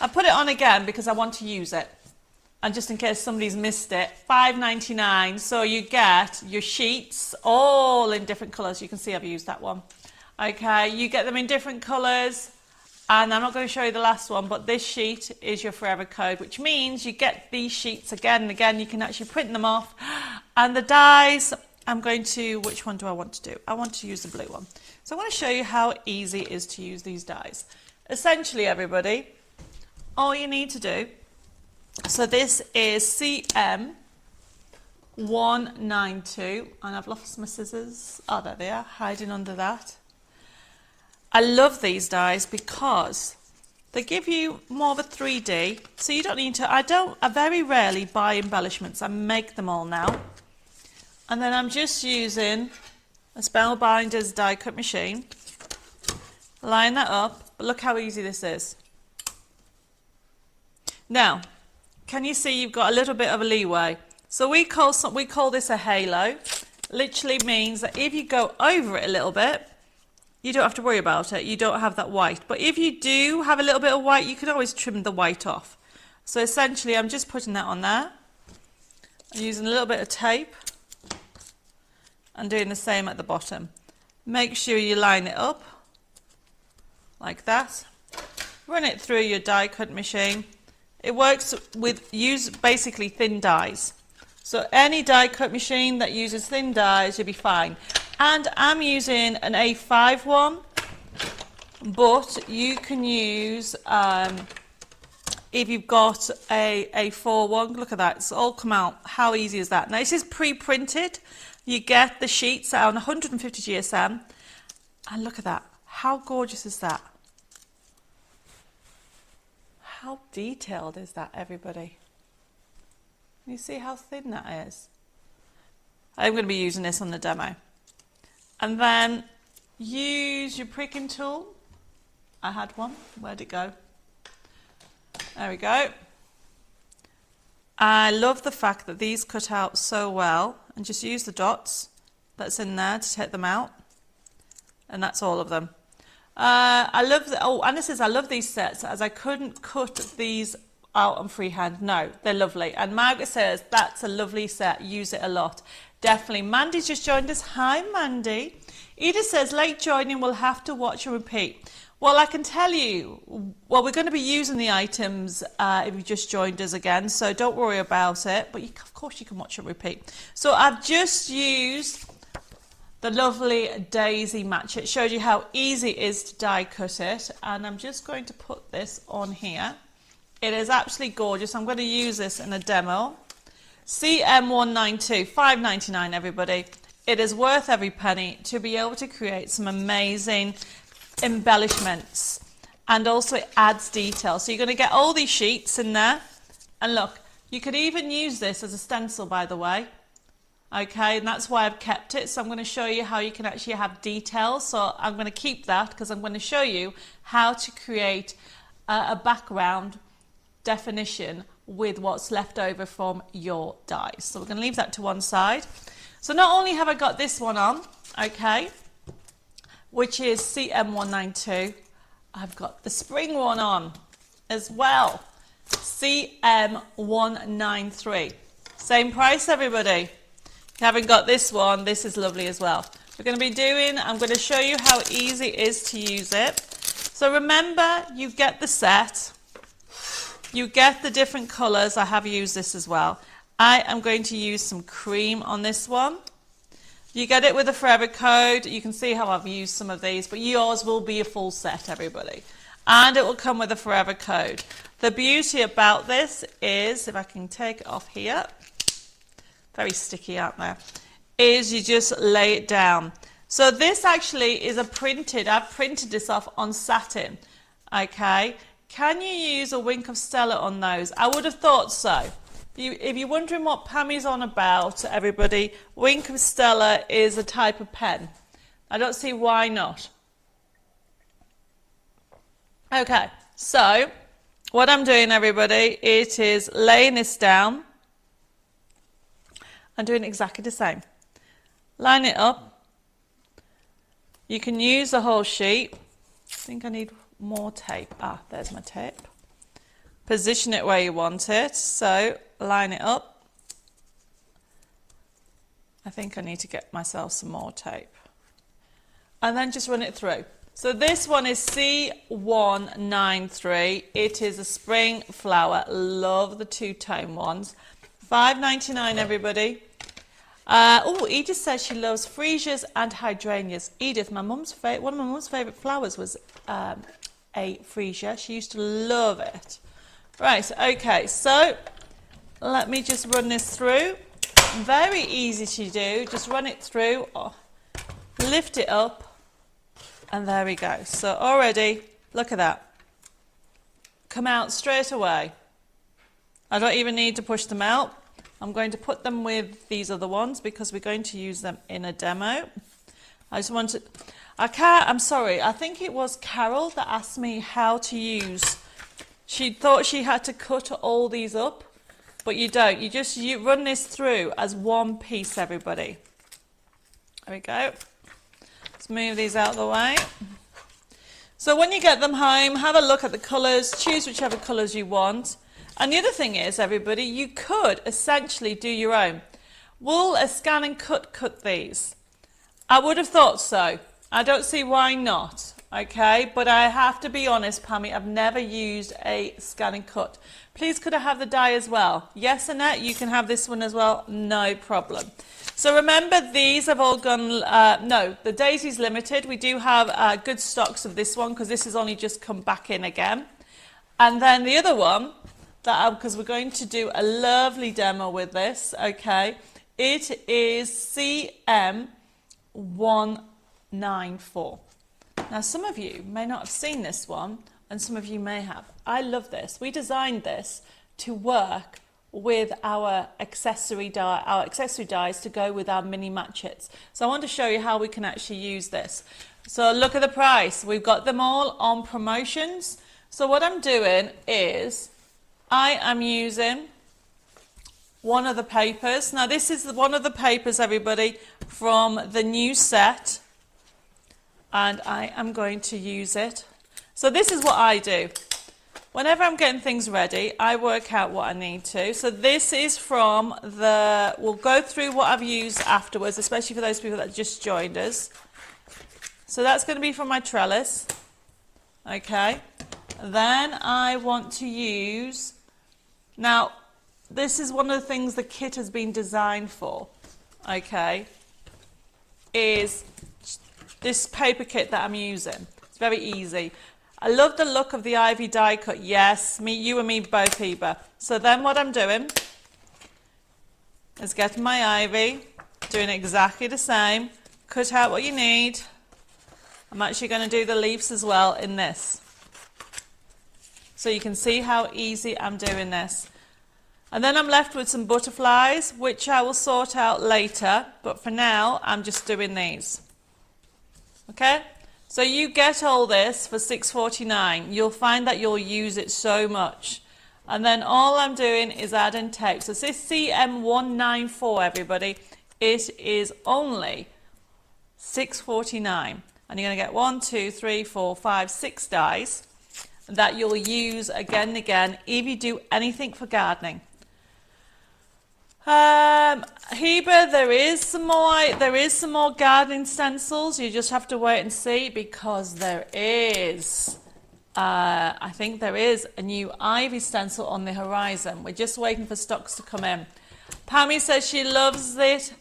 I put it on again because I want to use it. And just in case somebody's missed it, $5.99. So you get your sheets all in different colours. You can see I've used that one. Okay, you get them in different colours. And I'm not going to show you the last one, but this sheet is your forever code, which means you get these sheets again and again. You can actually print them off. And the dies, I'm going to, which one do I want to do? I want to use the blue one. So I want to show you how easy it is to use these dies. Essentially, everybody, all you need to do, so this is CM192, and I've lost my scissors. Oh, there they are, hiding under that. I love these dies because they give you more of a 3D, so you don't need to, I very rarely buy embellishments. I make them all now. And then I'm just using a Spellbinders die cut machine, line that up, but look how easy this is. Now, can you see you've got a little bit of a leeway? So we call this a halo. Literally means that if you go over it a little bit, you don't have to worry about it. You don't have that white. But if you do have a little bit of white, you can always trim the white off. So essentially, I'm just putting that on there. I'm using a little bit of tape and doing the same at the bottom. Make sure you line it up like that. Run it through your die cut machine. It works with basically thin dies. So any die cut machine that uses thin dies, you'll be fine. And I'm using an A5 one, but you can use, if you've got a A4 one, look at that, it's all come out. How easy is that? Now this is pre-printed. You get the sheets on 150 GSM, and look at that. How gorgeous is that? How detailed is that, everybody? Can you see how thin that is? I'm going to be using this on the demo. And then use your pricking tool. I had one. Where'd it go? There we go. I love the fact that these cut out so well, and just use the dots that's in there to take them out. And that's all of them. I love Anna says I love these sets as I couldn't cut these out on freehand. No, they're lovely. And Margaret says, that's a lovely set. Use it a lot. Definitely. Mandy's just joined us. Hi, Mandy. Edith says, late joining, will have to watch and repeat. Well, I can tell you, well, we're going to be using the items if you just joined us again, so don't worry about it. But of course you can watch and repeat. So I've just used the lovely daisy match. It showed you how easy it is to die cut it. And I'm just going to put this on here. It is absolutely gorgeous. I'm going to use this in a demo. CM192, $5.99 everybody. It is worth every penny to be able to create some amazing embellishments, and also it adds detail. So you're going to get all these sheets in there, and look, you could even use this as a stencil, by the way. Okay, and that's why I've kept it. So I'm going to show you how you can actually have details. So I'm going to keep that because I'm going to show you how to create a background definition with what's left over from your dies. So we're going to leave that to one side. So not only have I got this one on, okay, which is CM192, I've got the spring one on as well, CM193. Same price, everybody. If you haven't got this one, this is lovely as well. We're going to be doing, I'm going to show you how easy it is to use it. So remember, you get the set, you get the different colours. I have used this as well. I am going to use some cream on this one. You get it with a forever code. You can see how I've used some of these, but yours will be a full set, everybody. And it will come with a forever code. The beauty about this is, if I can take it off here, very sticky out there, is you just lay it down. So this actually is a printed, I've printed this off on satin, okay? Can you use a wink of Stella on those? I would have thought so. If you're wondering what Pammy's on about, everybody, Wink of Stella is a type of pen. I don't see why not. Okay, so what I'm doing, everybody, it is laying this down. I'm doing exactly the same. Line it up. You can use the whole sheet. I think I need more tape. Ah, there's my tape. Position it where you want it. So line it up. I think I need to get myself some more tape. And then just run it through. So this one is C193. It is a spring flower. Love the two-tone ones. $5.99 everybody. Oh, Edith says she loves freesias and hydrangeas. Edith, one of my mum's favourite flowers was a freesia. She used to love it. Right, okay, so let me just run this through. Very easy to do. Just run it through, lift it up, and there we go. So already, look at that. Come out straight away. I don't even need to push them out. I'm going to put them with these other ones because we're going to use them in a demo. I just wanted, I'm sorry, I think it was Carol that asked me how to use. She thought she had to cut all these up, but you don't. You run this through as one piece, everybody. There we go. Let's move these out of the way. So when you get them home, have a look at the colours, choose whichever colours you want. And the other thing is, everybody, you could essentially do your own. Will a scan and cut these? I would have thought so. I don't see why not, okay? But I have to be honest, Pammy, I've never used a scan and cut. Please, could I have the die as well? Yes, Annette, you can have this one as well, no problem. So remember, these have all gone, no, the Daisy's limited. We do have good stocks of this one because this has only just come back in again. And then the other one, because we're going to do a lovely demo with this, okay? It is CM194. Now, some of you may not have seen this one, and some of you may have. I love this. We designed this to work with our accessory dies to go with our mini matchets. So I want to show you how we can actually use this. So look at the price. We've got them all on promotions. So what I'm doing is I am using one of the papers. Now this is one of the papers, everybody, from the new set. And I am going to use it. So this is what I do. whenever I'm getting things ready, I work out what I need to. So this is from the, we'll go through what I've used afterwards, especially for those people that just joined us. So that's going to be from my trellis. Okay. Then I want to use, now this is one of the things the kit has been designed for, okay, is this paper kit that I'm using. It's very easy. I love the look of the ivy die cut. Yes, you and me both, Heba. So then what I'm doing is getting my ivy, doing exactly the same, cut out what you need. I'm actually going to do the leaves as well in this. So you can see how easy I'm doing this. And then I'm left with some butterflies, which I will sort out later. But for now, I'm just doing these. Okay? So you get all this for $6.49. You'll find that you'll use it so much. And then all I'm doing is adding tape. So this is CM194, everybody. It is only $6.49. And you're going to get 1, 2, 3, 4, 5, 6 dies that you'll use again and again if you do anything for gardening. Heba, there is some more gardening stencils. You just have to wait and see, because there is I think there is a new ivy stencil on the horizon. We're just waiting for stocks to come in. Pammy says she loves it.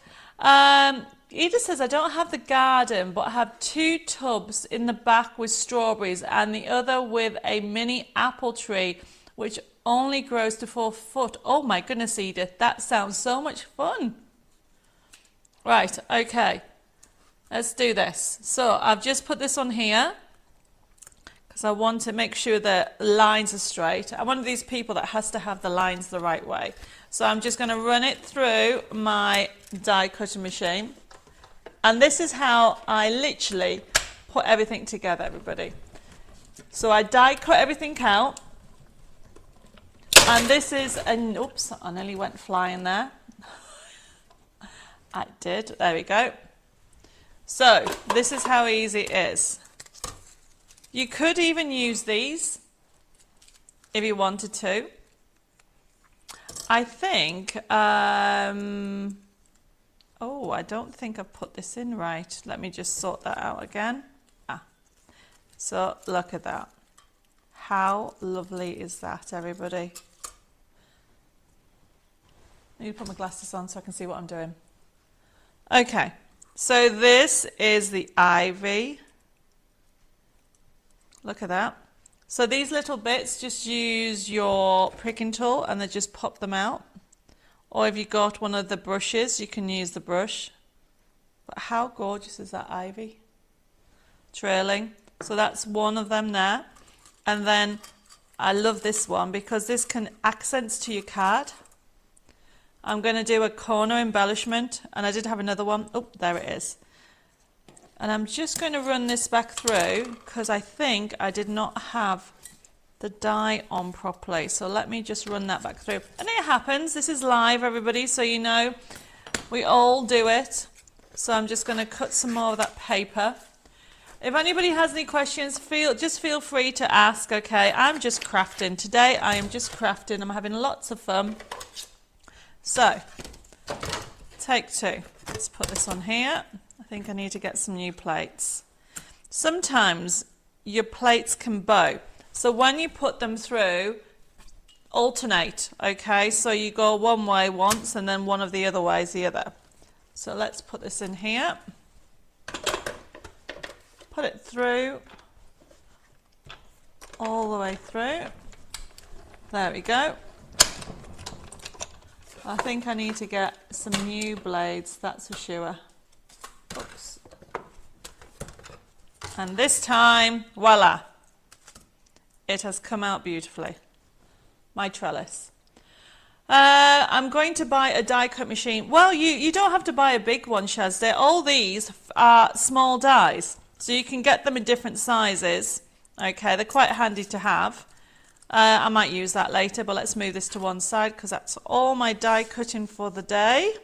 Edith says, I don't have the garden, but I have 2 tubs in the back with strawberries and the other with a mini apple tree, which only grows to 4 foot. Oh my goodness, Edith, that sounds so much fun. Right, okay, let's do this. So I've just put this on here because I want to make sure the lines are straight. I'm one of these people that has to have the lines the right way. So I'm just going to run it through my die cutting machine. And this is how I literally put everything together, everybody. So I die cut everything out. And this is an, oops, I nearly went flying there. I did, there we go. So this is how easy it is. You could even use these if you wanted to. I think, oh, I don't think I've put this in right. Let me just sort that out again. So look at that. How lovely is that, everybody? I need to put my glasses on so I can see what I'm doing. Okay, so this is the ivy. Look at that. So these little bits, just use your pricking tool and then just pop them out. Or if you got one of the brushes, you can use the brush. But how gorgeous is that ivy? Trailing. So that's one of them there. And then I love this one because this can accents to your card. I'm going to do a corner embellishment, and I did have another one. Oh, there it is. And I'm just going to run this back through because I think I did not have the die on properly. So let me just run that back through. And it happens. This is live, everybody, so you know we all do it. So I'm just going to cut some more of that paper. If anybody has any questions, just feel free to ask, okay? I'm just crafting. Today I am just crafting. I'm having lots of fun. So, take 2. Let's put this on here. I think I need to get some new plates. Sometimes your plates can bow. So when you put them through, alternate, okay? So you go one way once and then one of the other ways the other. So let's put this in here. Put it through, all the way through. There we go. I think I need to get some new blades, that's for sure. Oops. And this time, voila, it has come out beautifully. My trellis. I'm going to buy a die cut machine. Well, you don't have to buy a big one, Shazda. All these are small dies, so you can get them in different sizes. Okay, they're quite handy to have. I might use that later, but let's move this to one side because that's all my die cutting for the day.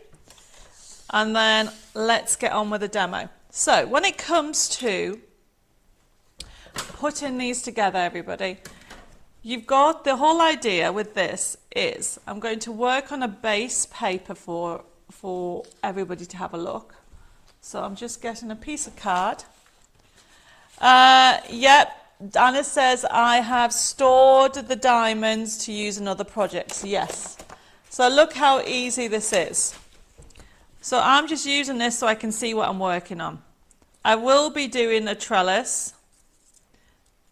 And then let's get on with the demo. So when it comes to putting these together, everybody, you've got the whole idea with this is I'm going to work on a base paper for everybody to have a look. So I'm just getting a piece of card. Yep, Anna says I have stored the diamonds to use in other projects. Yes. So look how easy this is. So I'm just using this so I can see what I'm working on. I will be doing a trellis,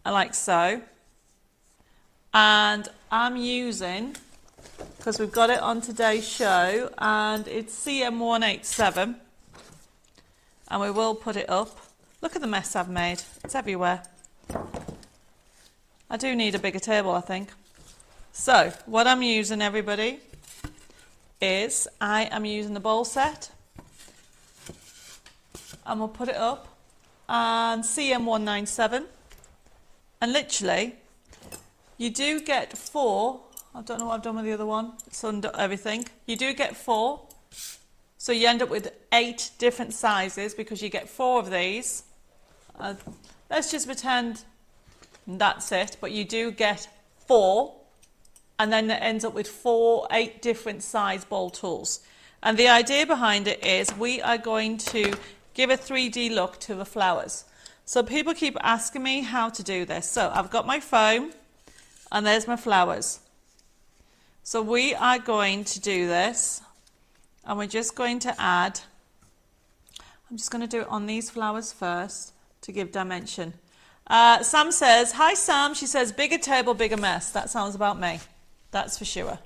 like so. And I'm using, because we've got it on today's show, and it's CM187. And we will put it up. Look at the mess I've made. It's everywhere. I do need a bigger table, I think. So, what I'm using, everybody, is I am using the bowl set. And we'll put it up. And CM197. And literally, you do get 4. I don't know what I've done with the other one. It's under everything. You do get 4. So you end up with 8 different sizes because you get 4 of these. Let's just pretend that's it, but you do get 4, and then it ends up with 8 different size bowl tools. And the idea behind it is we are going to give a 3D look to the flowers. So people keep asking me how to do this. So I've got my foam, and there's my flowers. So we are going to do this, and we're just going to add, I'm just going to do it on these flowers first to give dimension. Sam says, hi Sam, she says, bigger table, bigger mess. That sounds about me. That's for sure.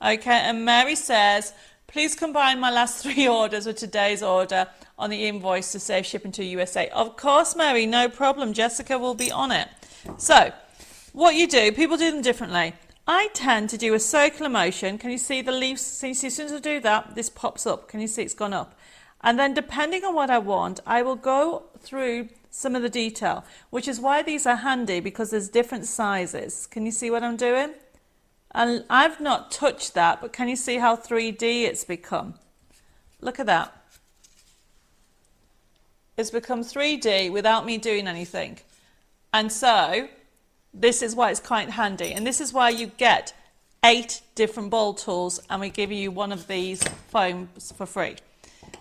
Okay, and Mary says, please combine my last 3 orders with today's order on the invoice to save shipping to USA. Of course, Mary, no problem. Jessica will be on it. So, what you do, people do them differently. I tend to do a circular motion. Can you see the leaves? Can you see as soon as I do that, this pops up. Can you see it's gone up? And then depending on what I want, I will go through some of the detail, which is why these are handy, because there's different sizes. Can you see what I'm doing? And I've not touched that, but can you see how 3D it's become? Look at that. It's become 3D without me doing anything. And so this is why it's quite handy. And this is why you get 8 different bowl tools, and we give you one of these foams for free.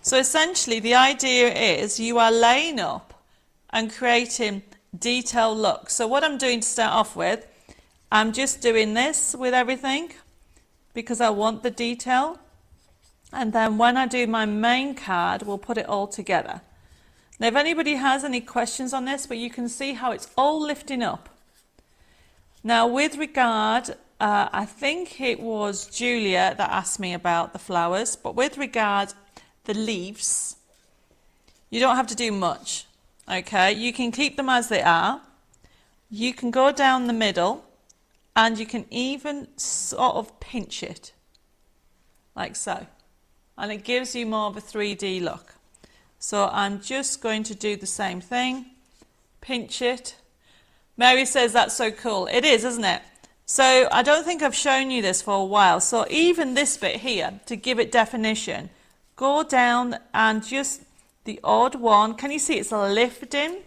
So essentially the idea is you are laying up and creating detailed looks. So what I'm doing to start off with, I'm just doing this with everything because I want the detail. And then when I do my main card, we'll put it all together. Now if anybody has any questions on this, but you can see how it's all lifting up. Now with regard, I think it was Julia that asked me about the flowers, but with regard the leaves, you don't have to do much. Okay, you can keep them as they are. You can go down the middle, and you can even sort of pinch it like so, and it gives you more of a 3D look. So I'm just going to do the same thing, pinch it. Mary says that's so cool. It is, isn't it? So I don't think I've shown you this for a while. So even this bit here, to give it definition, go down and just the odd one. Can you see it's lifting?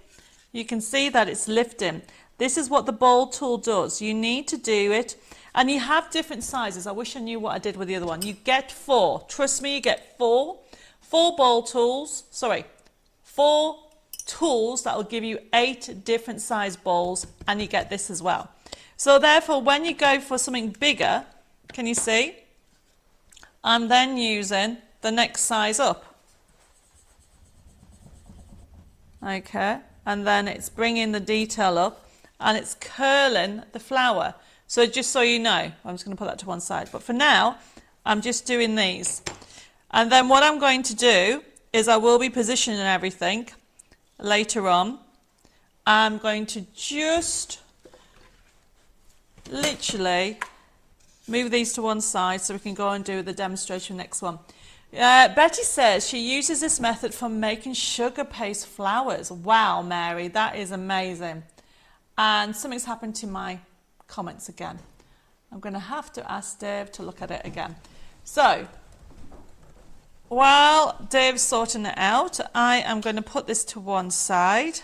You can see that it's lifting. This is what the bowl tool does. You need to do it, and you have different sizes. I wish I knew what I did with the other one. You get 4. Trust me, you get 4 bowl tools. Sorry, 4 tools that will give you 8 different size bowls, and you get this as well. So therefore, when you go for something bigger, can you see? I'm then using the next size up. Okay, and then it's bringing the detail up, and it's curling the flower. So just so you know, I'm just going to put that to one side. But for now, I'm just doing these. And then what I'm going to do is I will be positioning everything later on. I'm going to just literally move these to one side so we can go and do the demonstration next one. Betty says she uses this method for making sugar paste flowers. Wow, Mary, that is amazing. And something's happened to my comments again. I'm going to have to ask Dave to look at it again. So, while Dave's sorting it out, I am going to put this to one side.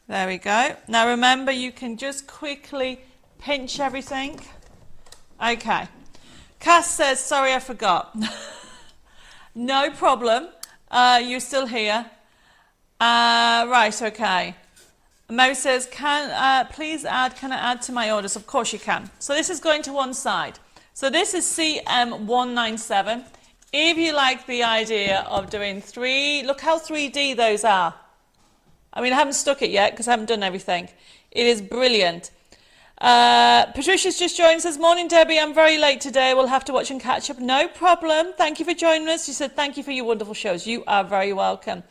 There we go. Now remember, you can just quickly pinch everything. Okay. Cass says, sorry, I forgot. No problem. You're still here. Right, okay. Mo says, can I add to my orders? Of course you can. So this is going to one side. So this is CM197. If you like the idea of doing look how 3D those are. I mean, I haven't stuck it yet because I haven't done everything. It is brilliant. Patricia's just joined, says, morning Debbie, I'm very late today. We'll have to watch and catch up. No problem. Thank you for joining us. She said, thank you for your wonderful shows. You are very welcome.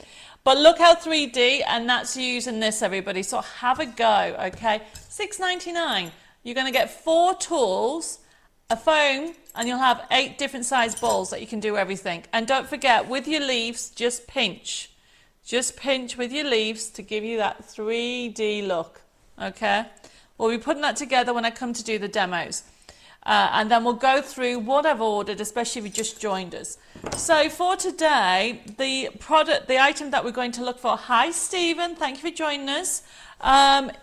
But look how 3D, and that's using this, everybody. So have a go, okay? $6.99. You're going to get 4 tools, a foam, and you'll have 8 different size balls that you can do everything. And don't forget, with your leaves, just pinch. Just pinch with your leaves to give you that 3D look, okay? We'll be putting that together when I come to do the demos. And then we'll go through what I've ordered, especially if you just joined us. So for today, the item that we're going to look for, hi Stephen, thank you for joining us.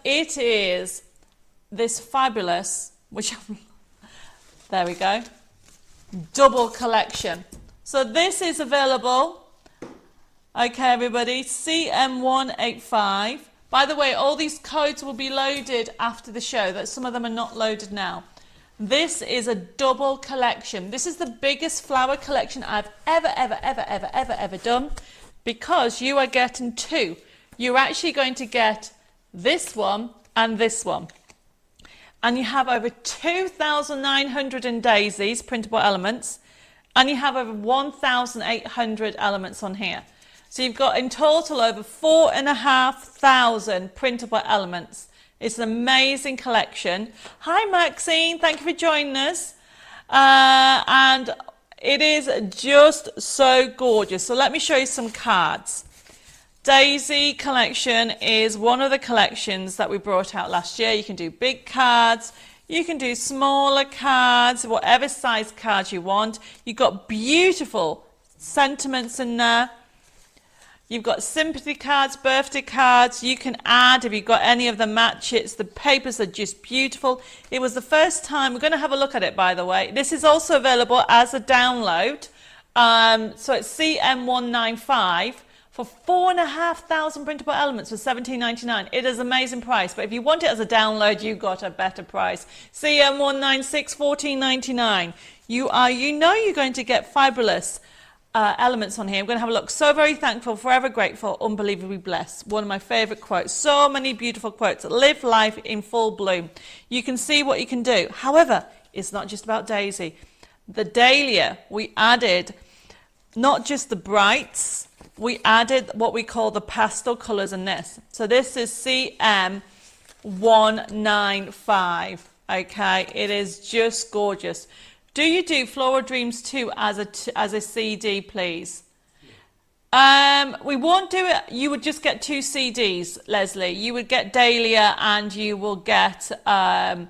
It is this fabulous, there we go, double collection. So this is available, okay everybody, CM185. By the way, all these codes will be loaded after the show. Some of them are not loaded now. This is a double collection. This is the biggest flower collection I've ever done, because you are getting 2. You're actually going to get this one and this one. And you have over 2,900 daisies, printable elements, and you have over 1,800 elements on here. So you've got in total over 4,500 printable elements. It's an amazing collection. Hi Maxine, thank you for joining us. And it is just so gorgeous. So let me show you some cards. Daisy collection is one of the collections that we brought out last year. You can do big cards, you can do smaller cards, whatever size cards you want. You've got beautiful sentiments in there. You've got sympathy cards, birthday cards. You can add, if you've got any of the matches, the papers are just beautiful. It was the first time, we're going to have a look at it by the way. This is also available as a download. So it's CM195 for 4,500 printable elements for $17.99. It is an amazing price, but if you want it as a download, you got a better price. CM196, $14.99. You know you're going to get fabulous elements on here. I'm going to have a look. So very thankful, forever grateful, unbelievably blessed. One of my favorite quotes. So many beautiful quotes. Live life in full bloom. You can see what you can do. However, it's not just about Daisy. The Dahlia, we added not just the brights, we added what we call the pastel colors in this. So this is CM195. Okay, it is just gorgeous. Do you do Floral Dreams 2 as a CD, please? We won't do it. You would just get 2 CDs, Leslie. You would get Dahlia and you will get Dahlia,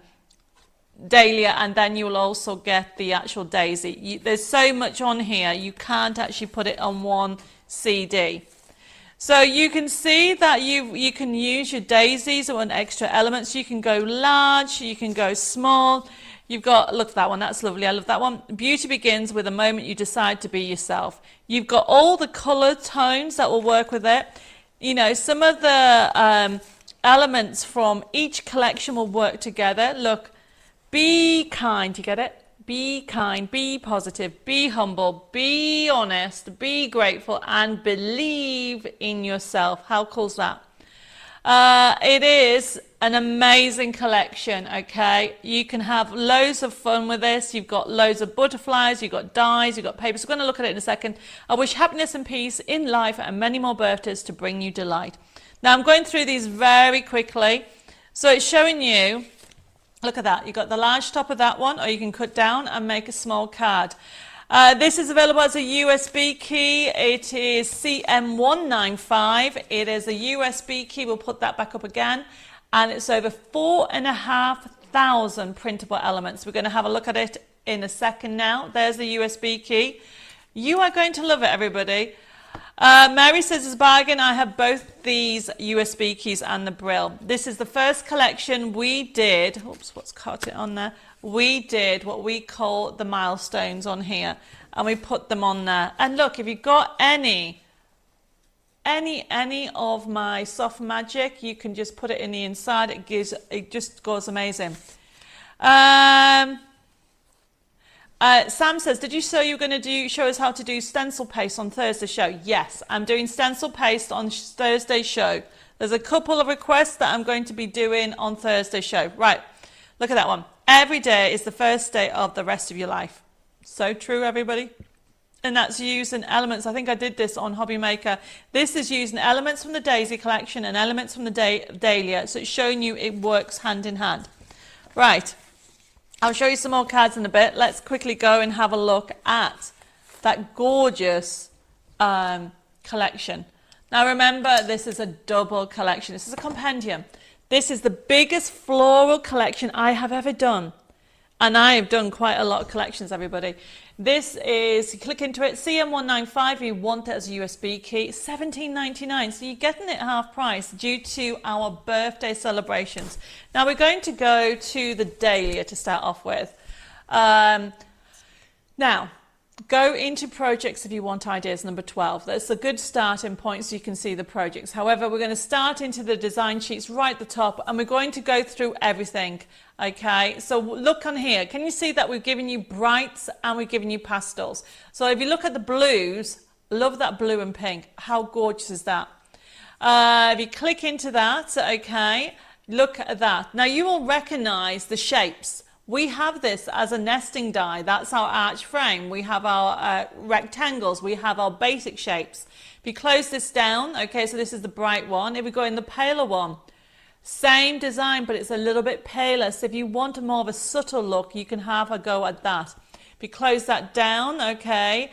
and then you will also get the actual Daisy. There's so much on here, you can't actually put it on one CD. So you can see that you can use your daisies or an extra elements. You can go large, you can go small. You've got, look at that one, that's lovely, I love that one. Beauty begins with the moment you decide to be yourself. You've got all the colour tones that will work with it. You know, some of the elements from each collection will work together. Look, be kind, you get it? Be kind, be positive, be humble, be honest, be grateful, and believe in yourself. How cool is that? It is an amazing collection, okay? You can have loads of fun with this. You've got loads of butterflies, you've got dies, you've got papers. We're going to look at it in a second. I wish happiness and peace in life and many more birthdays to bring you delight. Now I'm going through these very quickly. So it's showing you, look at that. You've got the large top of that one, or you can cut down and make a small card. This is available as a USB key. It is CM195. It is a USB key. We'll put that back up again. And it's over 4,500 printable elements. We're going to have a look at it in a second now. There's the USB key. You are going to love it, everybody. Mary says, as a bargain, I have both these USB keys and the Brill. This is the first collection we did. Oops, what's caught it on there? We did what we call the milestones on here, and we put them on there. And look, if you've got any of my soft magic, you can just put it in the inside. It just goes amazing. Sam says, did you say you were going to show us how to do stencil paste on Thursday show? Yes, I'm doing stencil paste on Thursday show. There's a couple of requests that I'm going to be doing on Thursday show. Right, look at that one. Every day is the first day of the rest of your life. So true, everybody. And that's using elements. I think I did this on Hobby Maker. This is using elements from the Daisy collection and elements from the Dahlia. So it's showing you it works hand in hand. Right. I'll show you some more cards in a bit. Let's quickly go and have a look at that gorgeous collection. Now remember, this is a double collection. This is a compendium. This is the biggest floral collection I have ever done. And I have done quite a lot of collections, everybody. This is, you click into it, CM195, you want it as a USB key, $17.99. So you're getting it half price due to our birthday celebrations. Now we're going to go to the Dahlia to start off with. Now, go into projects if you want ideas, number 12. That's a good starting point so you can see the projects. However, we're going to start into the design sheets right at the top and we're going to go through everything. Okay, so look on here. Can you see that we've given you brights and we've given you pastels? So if you look at the blues, love that blue and pink. How gorgeous is that? If you click into that, okay, look at that. Now you will recognize the shapes. We have this as a nesting die. That's our arch frame. We have our rectangles. We have our basic shapes. If you close this down, okay, so this is the bright one. If we go in the paler one, same design, but it's a little bit paler. So if you want a more of a subtle look, you can have a go at that. If you close that down, okay,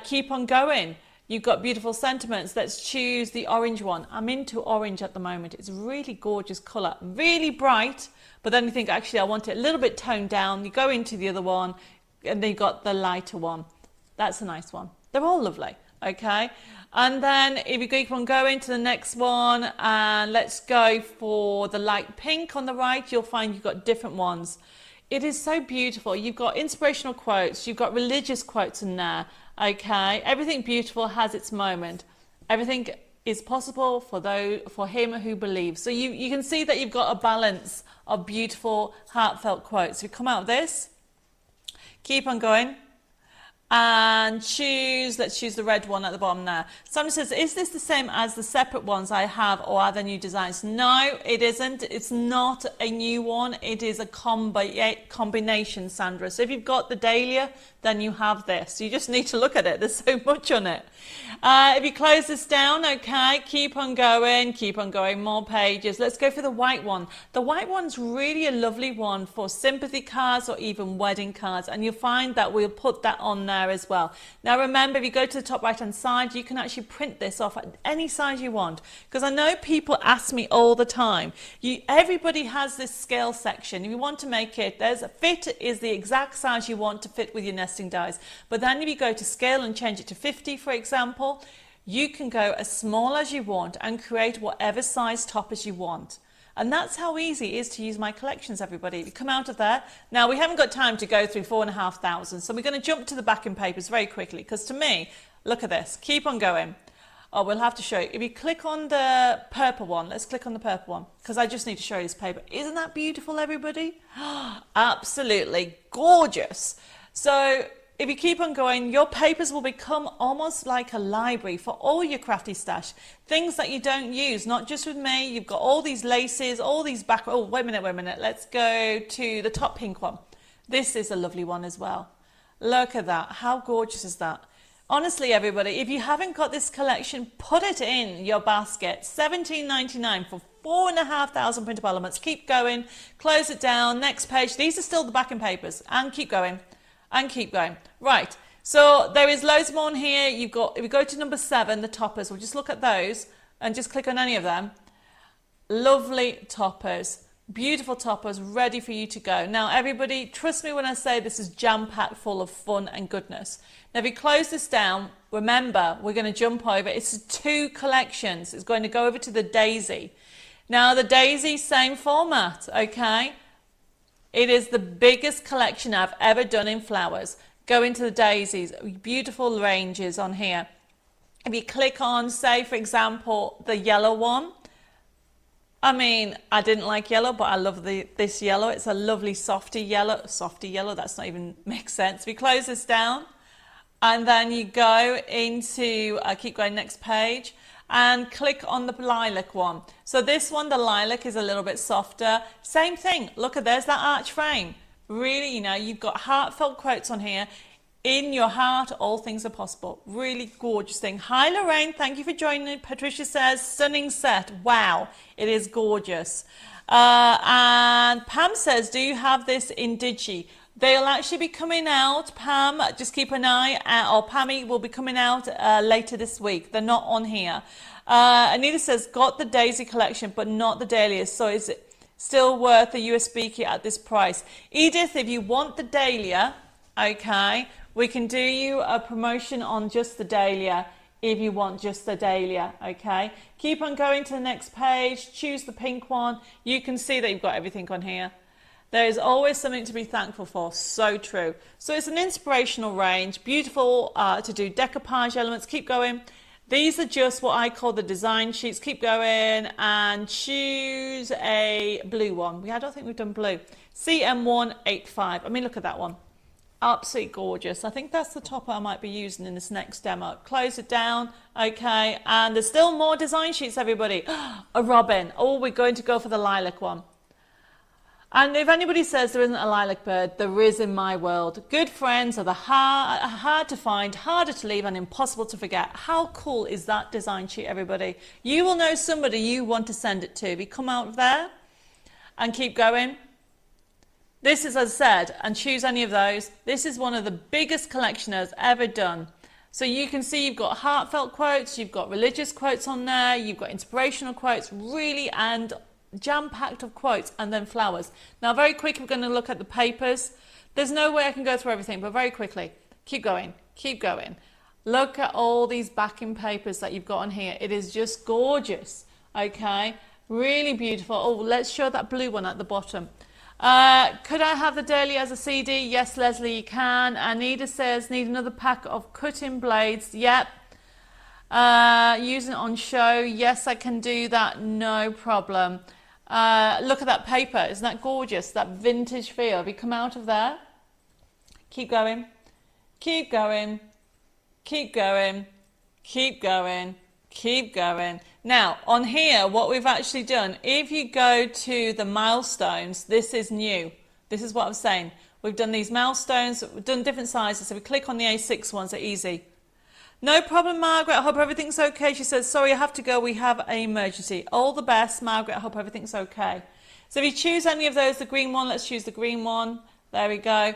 keep on going. You've got beautiful sentiments. Let's choose the orange one. I'm into orange at the moment. It's a really gorgeous colour, really bright, but then you think, actually, I want it a little bit toned down. You go into the other one, and then you've got the lighter one. That's a nice one. They're all lovely, okay? And then if you keep on going to the next one, and let's go for the light pink on the right, you'll find you've got different ones. It is so beautiful. You've got inspirational quotes, you've got religious quotes in there, okay? Everything beautiful has its moment. Everything is possible for him who believes. So you can see that you've got a balance of beautiful, heartfelt quotes. If you come out of this, keep on going. And let's choose the red one at the bottom there. Someone says, is this the same as the separate ones I have, or are there new designs? No, it isn't. It's not a new one. It is a combination, Sandra. So if you've got the Dahlia, then you have this. You just need to look at it. There's so much on it. If you close this down, okay, keep on going, more pages. Let's go for the white one. The white one's really a lovely one for sympathy cards or even wedding cards, and you'll find that we'll put that on there as well. Now remember, if you go to the top right hand side, you can actually print this off at any size you want, because I know people ask me all the time. Everybody has this scale section. If you want to make it, there's a fit is the exact size you want to fit with your nesting dies. But then if you go to scale and change it to 50, for example, you can go as small as you want and create whatever size toppers you want. And that's how easy it is to use my collections, everybody. You come out of there. Now, we haven't got time to go through 4,500, so we're going to jump to the backing papers very quickly, because to me, look at this. Keep on going. Oh, we'll have to show you. If you click on the purple one, let's click on the purple one, because I just need to show you this paper. Isn't that beautiful, everybody? Absolutely gorgeous. So if you keep on going, your papers will become almost like a library for all your crafty stash. Things that you don't use, not just with me. You've got all these laces, all these back... Oh, wait a minute. Let's go to the top pink one. This is a lovely one as well. Look at that. How gorgeous is that? Honestly, everybody, if you haven't got this collection, put it in your basket. $17.99 for 4,500 printable elements. Keep going. Close it down. Next page. These are still the backing papers. And keep going. And keep going. Right, so there is loads more on here. You've got, if we go to number 7, the toppers, we'll just look at those and just click on any of them. Lovely toppers, Beautiful toppers ready for you to go. Now everybody, trust me when I say this is jam-packed full of fun and goodness. Now if you close this down, remember we're going to jump over. It's 2 collections. It's going to go over to the Daisy. Now the Daisy, same format, okay? It is the biggest collection I've ever done in flowers. Go into the Daisies, beautiful ranges on here. If you click on, say for example, the yellow one, I mean, I didn't like yellow, but I love this yellow. It's a lovely softy yellow, that's not even makes sense. We close this down and then you go into, keep going next page and click on the lilac one. So this one, the lilac is a little bit softer. Same thing, look at, there's that arch frame. Really, you know, you've got heartfelt quotes on here. In your heart, all things are possible. Really gorgeous thing. Hi, Lorraine. Thank you for joining. Patricia says, stunning set. Wow, it is gorgeous. And Pam says, do you have this in Digi? They'll actually be coming out. Pam, just keep an eye out, or Pammy will be coming out later this week. They're not on here. Anita says, got the Daisy collection, but not the Dahlias. So is it still worth the USB kit at this price? Edith, if you want the Dahlia, okay, we can do you a promotion on just the Dahlia if you want just the Dahlia, okay? Keep on going to the next page, choose the pink one. You can see that you've got everything on here. There is always something to be thankful for, so true. So it's an inspirational range, beautiful to do decoupage elements. Keep going. These are just what I call the design sheets. Keep going and choose a blue one. I don't think we've done blue. CM185. I mean, look at that one. Absolutely gorgeous. I think that's the topper I might be using in this next demo. Close it down, okay, and there's still more design sheets, everybody. A robin. Oh, we're going to go for the lilac one. And if anybody says there isn't a lilac bird, there is in my world. Good friends are the hard to find, harder to leave, and impossible to forget. How cool is that design sheet, everybody? You will know somebody you want to send it to. If you come out of there and keep going. This is, as I said, and choose any of those. This is one of the biggest collectioners ever done. So you can see you've got heartfelt quotes, you've got religious quotes on there, you've got inspirational quotes, really, and jam-packed of quotes, and then flowers. Now, very quickly, we're going to look at the papers. There's no way I can go through everything, but very quickly, keep going, keep going. Look at all these backing papers that you've got on here. It is just gorgeous, okay? Really beautiful. Oh, let's show that blue one at the bottom. Could I have the Dahlia as a CD? Yes, Leslie, you can. Anita says, need another pack of cutting blades. Yep. Using it on show. Yes, I can do that. No problem. Look at that paper. Isn't that gorgeous? That vintage feel. Have you come out of there? Keep going. Keep going. Keep going. Keep going. Keep going. Now, on here, what we've actually done, if you go to the milestones, this is new. This is what I'm saying. We've done these milestones, we've done different sizes, so we click on the A6 ones, they're easy. No problem, Margaret. I hope everything's okay. She says, sorry, I have to go. We have an emergency. All the best, Margaret. I hope everything's okay. So if you choose any of those, the green one, let's choose the green one. There we go.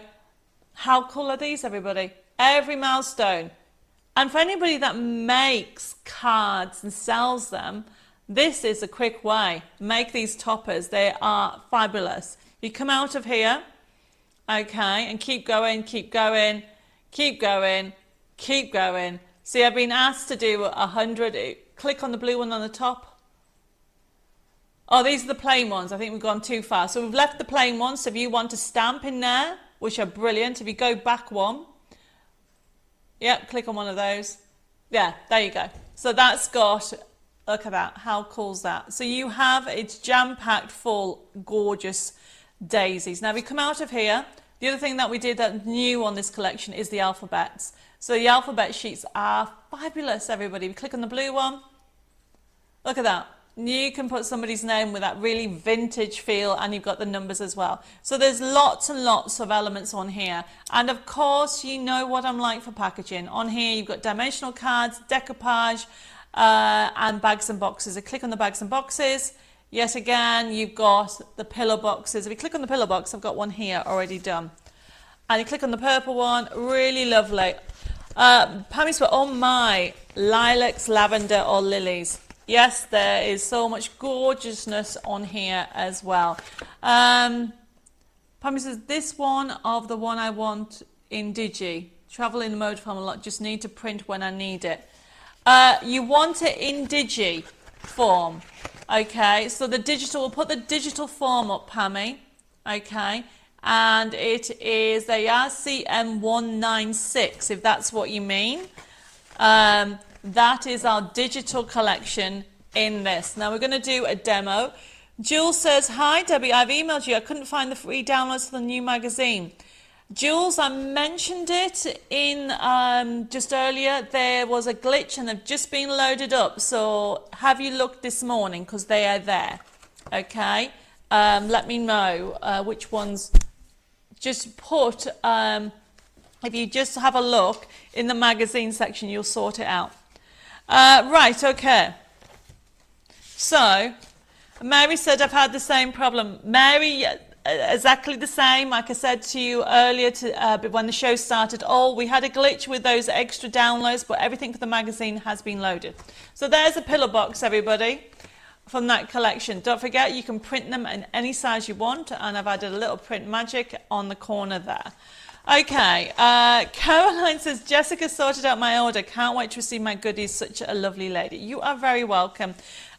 How cool are these, everybody? Every milestone. And for anybody that makes cards and sells them, this is a quick way. Make these toppers. They are fabulous. You come out of here, okay, and keep going, keep going, keep going, keep going. See, I've been asked to do 100. Click on the blue one on the top. Oh, these are the plain ones. I think we've gone too far. So we've left the plain ones. So if you want to stamp in there, which are brilliant, if you go back one, yep, click on one of those. Yeah, there you go. So that's got, look at that. How cool is that? So you have, it's jam-packed full, gorgeous daisies. Now we come out of here. The other thing that we did that's new on this collection is the alphabets. So the alphabet sheets are fabulous, everybody. We click on the blue one. Look at that. You can put somebody's name with that really vintage feel, and you've got the numbers as well. So there's lots and lots of elements on here. And of course, you know what I'm like for packaging. On here, you've got dimensional cards, decoupage, and bags and boxes. I click on the bags and boxes. Yet again, you've got the pillow boxes. If you click on the pillow box, I've got one here already done. And you click on the purple one, really lovely. Pammy said, oh my, lilacs, lavender or lilies. Yes, there is so much gorgeousness on here as well. Pammy says, this one of the one I want in Digi. Travel in the mode form a lot, just need to print when I need it. You want it in Digi form. Okay, so the digital, we'll put the digital form up, Pammy. Okay, and it is, they are CM196, if that's what you mean. That is our digital collection in this. Now we're going to do a demo. Jules says, hi Debbie, I've emailed you. I couldn't find the free downloads for the new magazine. Jules, I mentioned it in just earlier. There was a glitch and they've just been loaded up. So have you looked this morning? Because they are there. Okay. Let me know which ones. Just put, if you just have a look in the magazine section, you'll sort it out. Right, okay. So, Mary said, I've had the same problem. Mary, exactly the same. Like I said to you earlier when the show started, we had a glitch with those extra downloads, but everything for the magazine has been loaded. So there's a pillow box, everybody, from that collection. Don't forget, you can print them in any size you want, and I've added a little print magic on the corner there. Okay, Caroline says, Jessica sorted out my order. Can't wait to receive my goodies. Such a lovely lady. You are very welcome.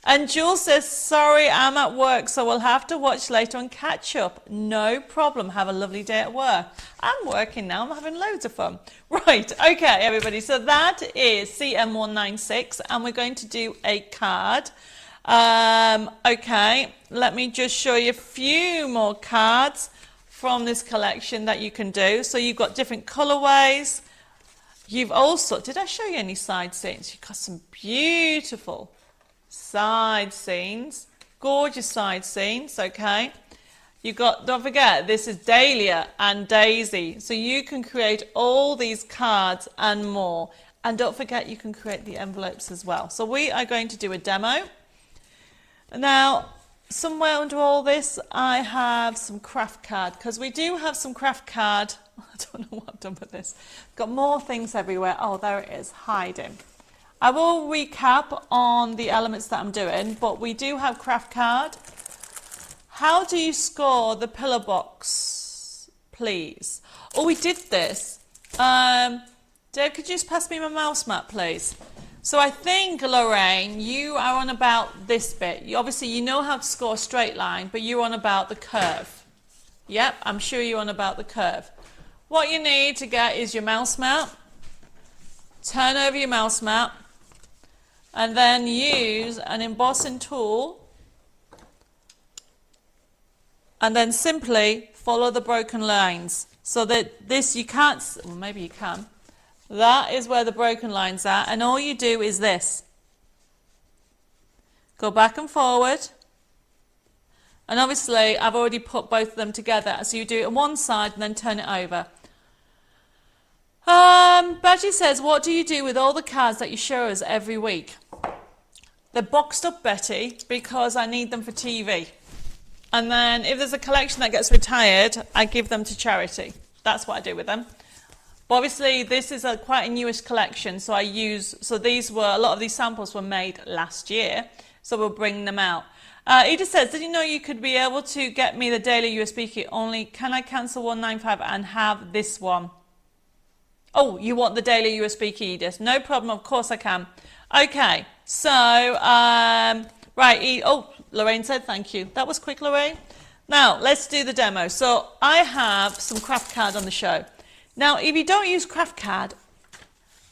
And Jules says, sorry, I'm at work, so we'll have to watch later and catch up. No problem. Have a lovely day at work. I'm working now. I'm having loads of fun. Right, okay, everybody. So that is CM196, and we're going to do a card. Okay, let me just show you a few more cards from this collection that you can do. So you've got different colorways. You've also, did I show you any side scenes? You've got some beautiful side scenes, gorgeous side scenes, okay? You've got, don't forget, this is Dahlia and Daisy. So you can create all these cards and more. And don't forget, you can create the envelopes as well. So we are going to do a demo. Now, somewhere under all this, I have some craft card, because we do have some craft card. I don't know what I've done with this. Got more things everywhere. Oh, there it is, hiding. I will recap on the elements that I'm doing, but we do have craft card. How do you score the pillow box, please? Oh, we did this. Dave, could you just pass me my mouse mat, please? So I think, Lorraine, you are on about this bit. Obviously, you know how to score a straight line, but you're on about the curve. Yep, I'm sure you're on about the curve. What you need to get is your mouse mat. Turn over your mouse mat. And then use an embossing tool. And then simply follow the broken lines. So that this you can't, well, maybe you can. That is where the broken lines are, and all you do is this. Go back and forward. And obviously, I've already put both of them together, so you do it on one side and then turn it over. Badgie says, what do you do with all the cards that you show us every week? They're boxed up, Betty, because I need them for TV. And then if there's a collection that gets retired, I give them to charity. That's what I do with them. But obviously, this is quite a newish collection, so these were, a lot of these samples were made last year, so we'll bring them out. Edith says, did you know you could be able to get me the daily USB key only? Can I cancel 195 and have this one? Oh, you want the daily USB key, Edith? No problem, of course I can. Okay, so, right, oh, Lorraine said thank you. That was quick, Lorraine. Now, let's do the demo. So, I have some craft card on the show. Now, if you don't use craft card,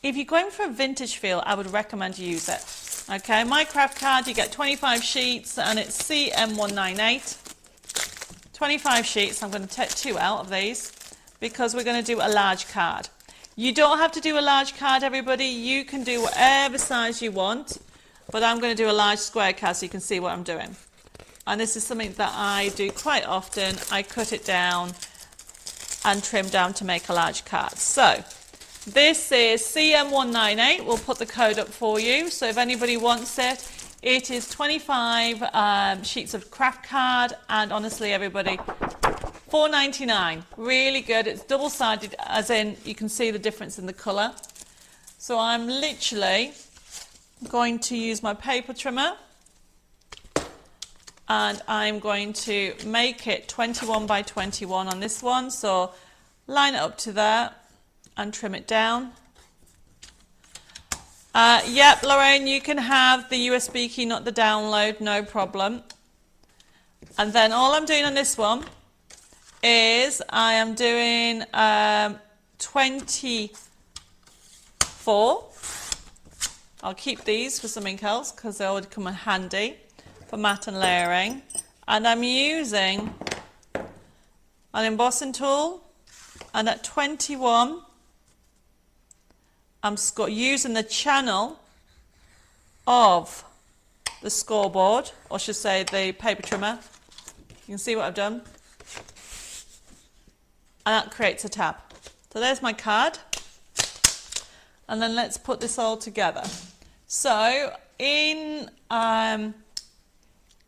if you're going for a vintage feel, I would recommend you use it. Okay, my craft card, you get 25 sheets, and it's CM198. 25 sheets. I'm going to take 2 out of these because we're going to do a large card. You don't have to do a large card, everybody. You can do whatever size you want, but I'm going to do a large square card so you can see what I'm doing. And this is something that I do quite often. I cut it down and trim down to make a large card. So this is CM198. We'll put the code up for you. So if anybody wants it, it is 25 sheets of craft card, and honestly, everybody, $4.99. Really good. It's double-sided, as in you can see the difference in the colour. So I'm literally going to use my paper trimmer and I'm going to make it 21 by 21 on this one. So line it up to there and trim it down. Yep, Lorraine, you can have the USB key, not the download, no problem. And then all I'm doing on this one is I am doing 24. I'll keep these for something else because they would come in handy for mat and layering. And I'm using an embossing tool, and at 21 I'm using the channel of the scoreboard, or I should say the paper trimmer. You can see what I've done. And that creates a tab. So there's my card. And then let's put this all together. So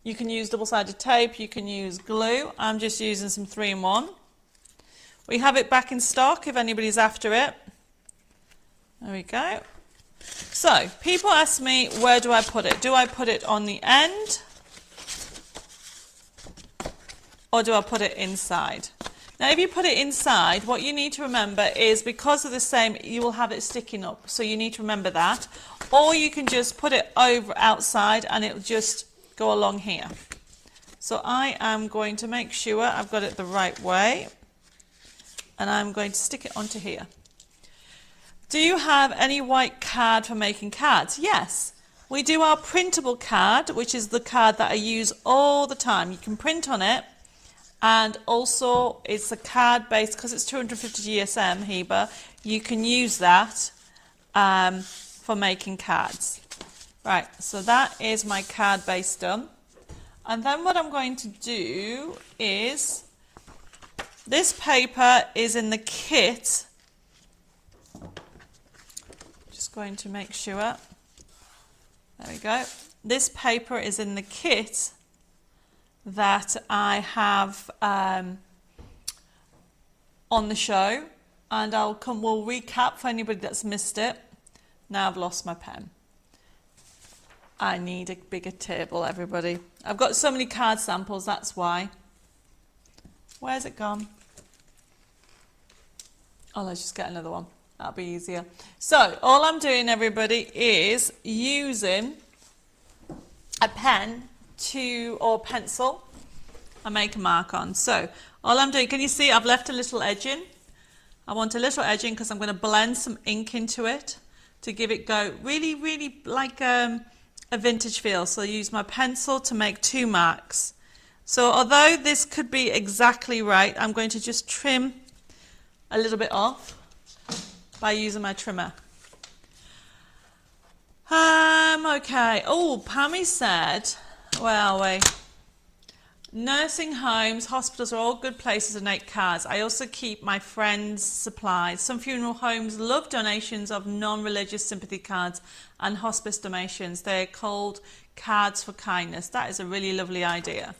you can use double-sided tape, you can use glue. I'm just using some 3-in-1. We have it back in stock if anybody's after it. There we go. So people ask me, where do I put it? Do I put it on the end or do I put it inside? Now if you put it inside, what you need to remember is because of the same, you will have it sticking up. So you need to remember that. Or you can just put it over outside and it will just go along here. So I am going to make sure I've got it the right way. And I'm going to stick it onto here. Do you have any white card for making cards? Yes. We do our printable card, which is the card that I use all the time. You can print on it. And also it's a card based, because it's 250 GSM, Heber, you can use that for making cards. Right, so that is my card base done. And then what I'm going to do is, this paper is in the kit. Just going to make sure. There we go. This paper is in the kit that I have on the show, and we'll recap for anybody that's missed it. Now I've lost my pen. I need a bigger table, everybody. I've got so many card samples, that's why. Where's it gone? Oh, let's just get another one. That'll be easier. So all I'm doing, everybody, is using a pen or pencil and make a mark on. So all I'm doing, can you see I've left a little edging? I want a little edging because I'm going to blend some ink into it to give it go really, really like a vintage feel. So I use my pencil to make 2 marks. So although this could be exactly right, I'm going to just trim a little bit off by using my trimmer. Okay. Oh, Pammy said, where are we? Nursing homes, hospitals are all good places to make cards. I also keep my friends' supplies. Some funeral homes love donations of non-religious sympathy cards and hospice donations. They're called cards for kindness. That is a really lovely idea.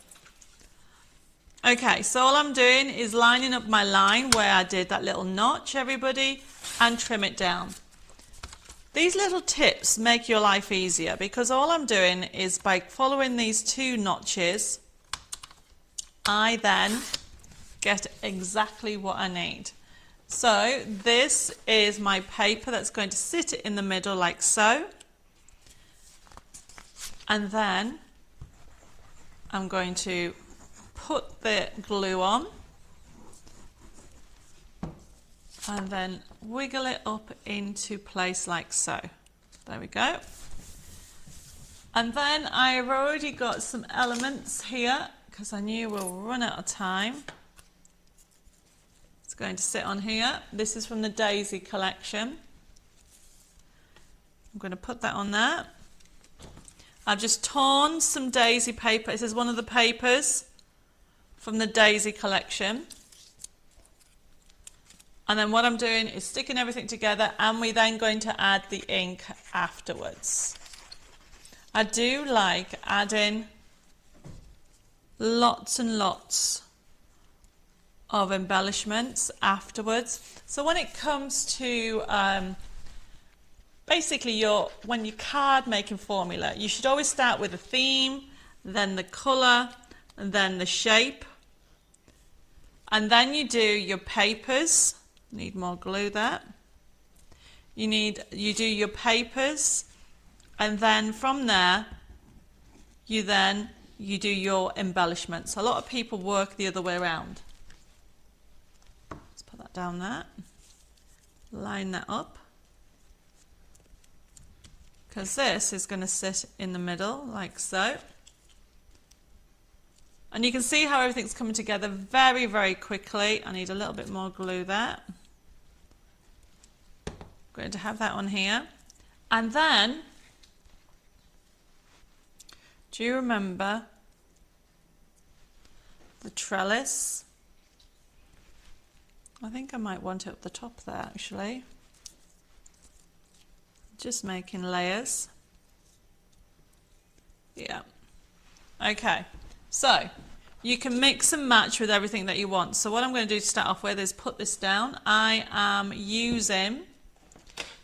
Okay, so all I'm doing is lining up my line where I did that little notch, everybody, and trim it down. These little tips make your life easier because all I'm doing is by following these 2 notches, I then get exactly what I need. So this is my paper that's going to sit in the middle like so. And then I'm going to put the glue on and then wiggle it up into place like so. There we go. And then I've already got some elements here because I knew we'll run out of time. It's going to sit on here. This is from the Daisy collection. I'm going to put that on there. I've just torn some Daisy paper. This is one of the papers from the Daisy collection. And then what I'm doing is sticking everything together, and we're then going to add the ink afterwards. I do like adding lots and lots of embellishments afterwards. So when it comes to basically when you card making formula, you should always start with the theme, then the colour, and then the shape. And then you do your papers. Need more glue there. You do your papers, and then from there, you do your embellishments. A lot of people work the other way around. Let's put that down there. Line that up. Because this is going to sit in the middle, like so. And you can see how everything's coming together very, very quickly. I need a little bit more glue there. I'm going to have that on here. And then, do you remember the trellis? I think I might want it up the top there, actually. Just making layers. Yeah. Okay. So you can mix and match with everything that you want. So what I'm going to do to start off with is put this down. I am using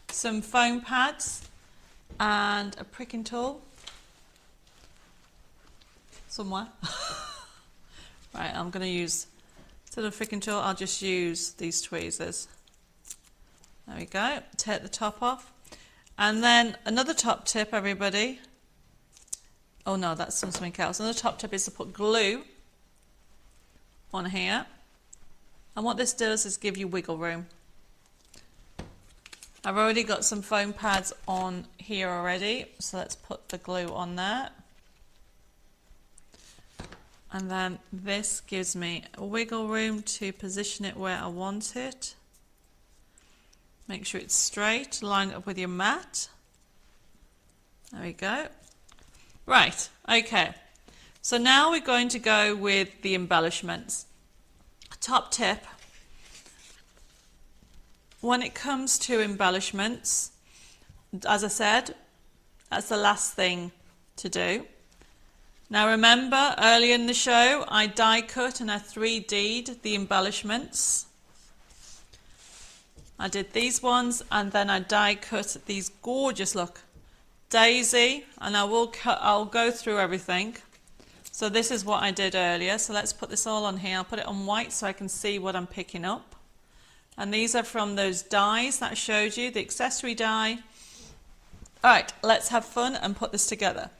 some foam pads and a pricking tool somewhere. Right, I'm going to use, instead of a pricking tool, I'll just use these tweezers. There we go. Take the top off. And then another top tip, everybody. Oh no, that's something else. Another top tip is to put glue on here. And what this does is give you wiggle room. I've already got some foam pads on here already, so let's put the glue on there. And then this gives me a wiggle room to position it where I want it. Make sure it's straight, line it up with your mat. There we go. Right, okay. So now we're going to go with the embellishments. Top tip, when it comes to embellishments, as I said, that's the last thing to do. Now remember, earlier in the show, I die cut and I 3D'd the embellishments. I did these ones, and then I die cut these gorgeous, look, daisy, and I'll go through everything. So this is what I did earlier. So let's put this all on here. I'll put it on white so I can see what I'm picking up. And these are from those dies that I showed you, the accessory die. All right, let's have fun and put this together.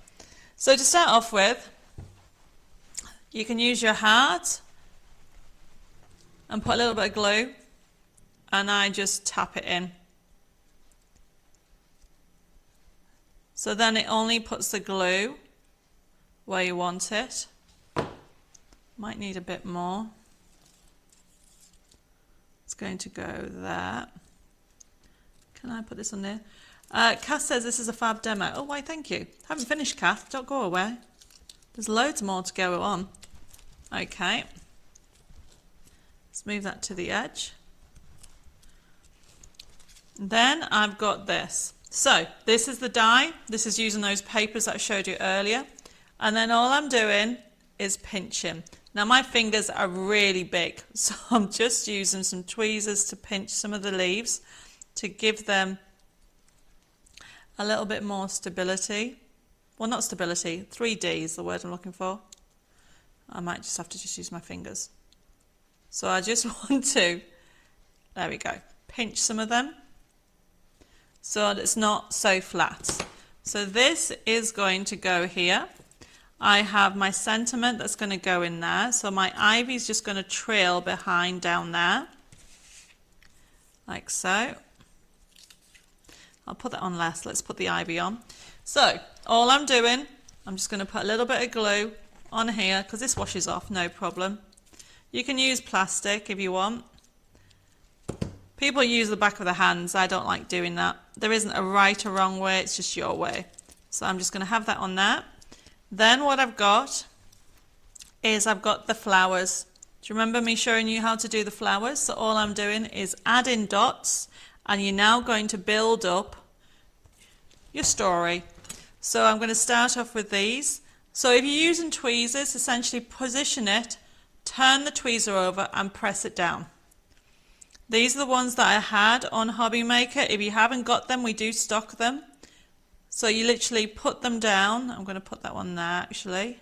So to start off with, you can use your heart and put a little bit of glue, and I just tap it in. So then it only puts the glue where you want it. Might need a bit more. It's going to go there. Can I put this on there? Kath says this is a fab demo. Oh, why, thank you. Haven't finished, Kath. Don't go away. There's loads more to go on. Okay. Let's move that to the edge. Then I've got this. So this is the die. This is using those papers that I showed you earlier. And then all I'm doing is pinching. Now my fingers are really big, so I'm just using some tweezers to pinch some of the leaves to give them a little bit more stability. Well, not stability, 3D is the word I'm looking for. I might just have to just use my fingers. So I just want to, there we go, pinch some of them so that it's not so flat. So this is going to go here. I have my sentiment that's going to go in there. So my ivy is just going to trail behind down there, like so. I'll put that on last. Let's put the ivy on. So all I'm doing, I'm just going to put a little bit of glue on here because this washes off, no problem. You can use plastic if you want. People use the back of the hands. I don't like doing that. There isn't a right or wrong way. It's just your way. So I'm just going to have that on there. Then what I've got is I've got the flowers. Do you remember me showing you how to do the flowers? So all I'm doing is add in dots, and you're now going to build up your story. So I'm going to start off with these. So if you're using tweezers, essentially position it, turn the tweezer over and press it down. These are the ones that I had on Hobby Maker. If you haven't got them, we do stock them. So you literally put them down. I'm going to put that one there actually.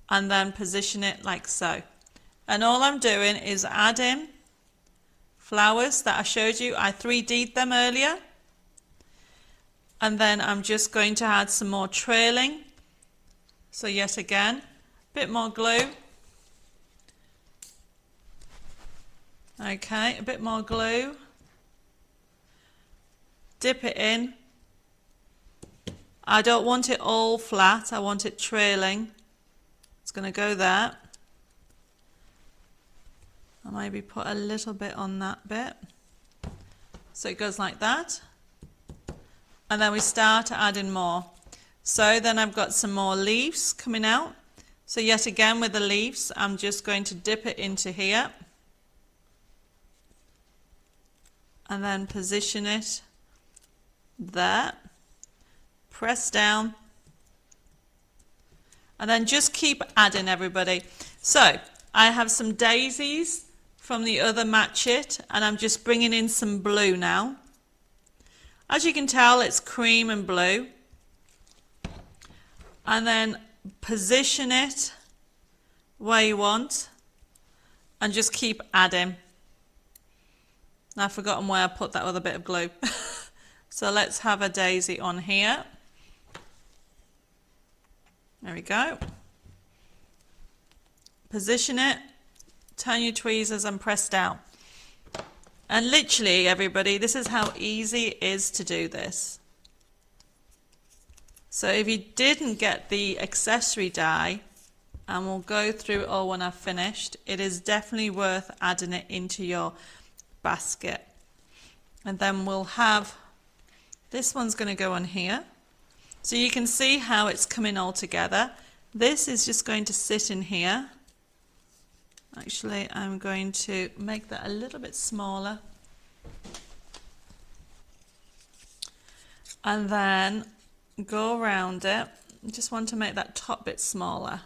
And then position it like so. And all I'm doing is adding flowers that I showed you. I 3D'd them earlier. And then I'm just going to add some more trailing. So yet again, a bit more glue. Okay, a bit more glue. Dip it in. I don't want it all flat, I want it trailing. It's going to go there. I'll maybe put a little bit on that bit. So it goes like that. And then we start adding more. So then I've got some more leaves coming out. So yet again with the leaves, I'm just going to dip it into here. And then position it there. Press down. And then just keep adding, everybody. So I have some daisies from the other Match It, and I'm just bringing in some blue now. As you can tell, it's cream and blue. And then position it where you want and just keep adding. I've forgotten where I put that other bit of glue. So let's have a daisy on here. There we go. Position it, turn your tweezers and press down. And literally, everybody, this is how easy it is to do this. So if you didn't get the accessory die, and we'll go through it all when I've finished, it is definitely worth adding it into your basket. And then we'll have, this one's going to go on here. So you can see how it's coming all together. This is just going to sit in here. Actually, I'm going to make that a little bit smaller. And then go around it. I just want to make that top bit smaller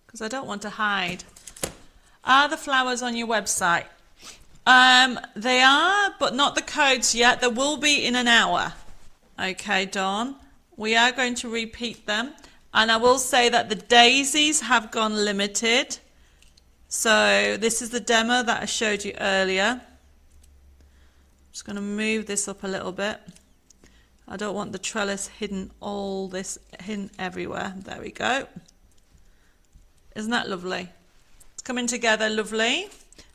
because I don't want to hide. Are the flowers on your website? They are, but not the codes yet. There will be in an hour. Okay, Dawn. We are going to repeat them. And I will say that the daisies have gone limited. So this is the demo that I showed you earlier. I'm just going to move this up a little bit. I don't want the trellis hidden everywhere. There we go. Isn't that lovely? It's coming together lovely.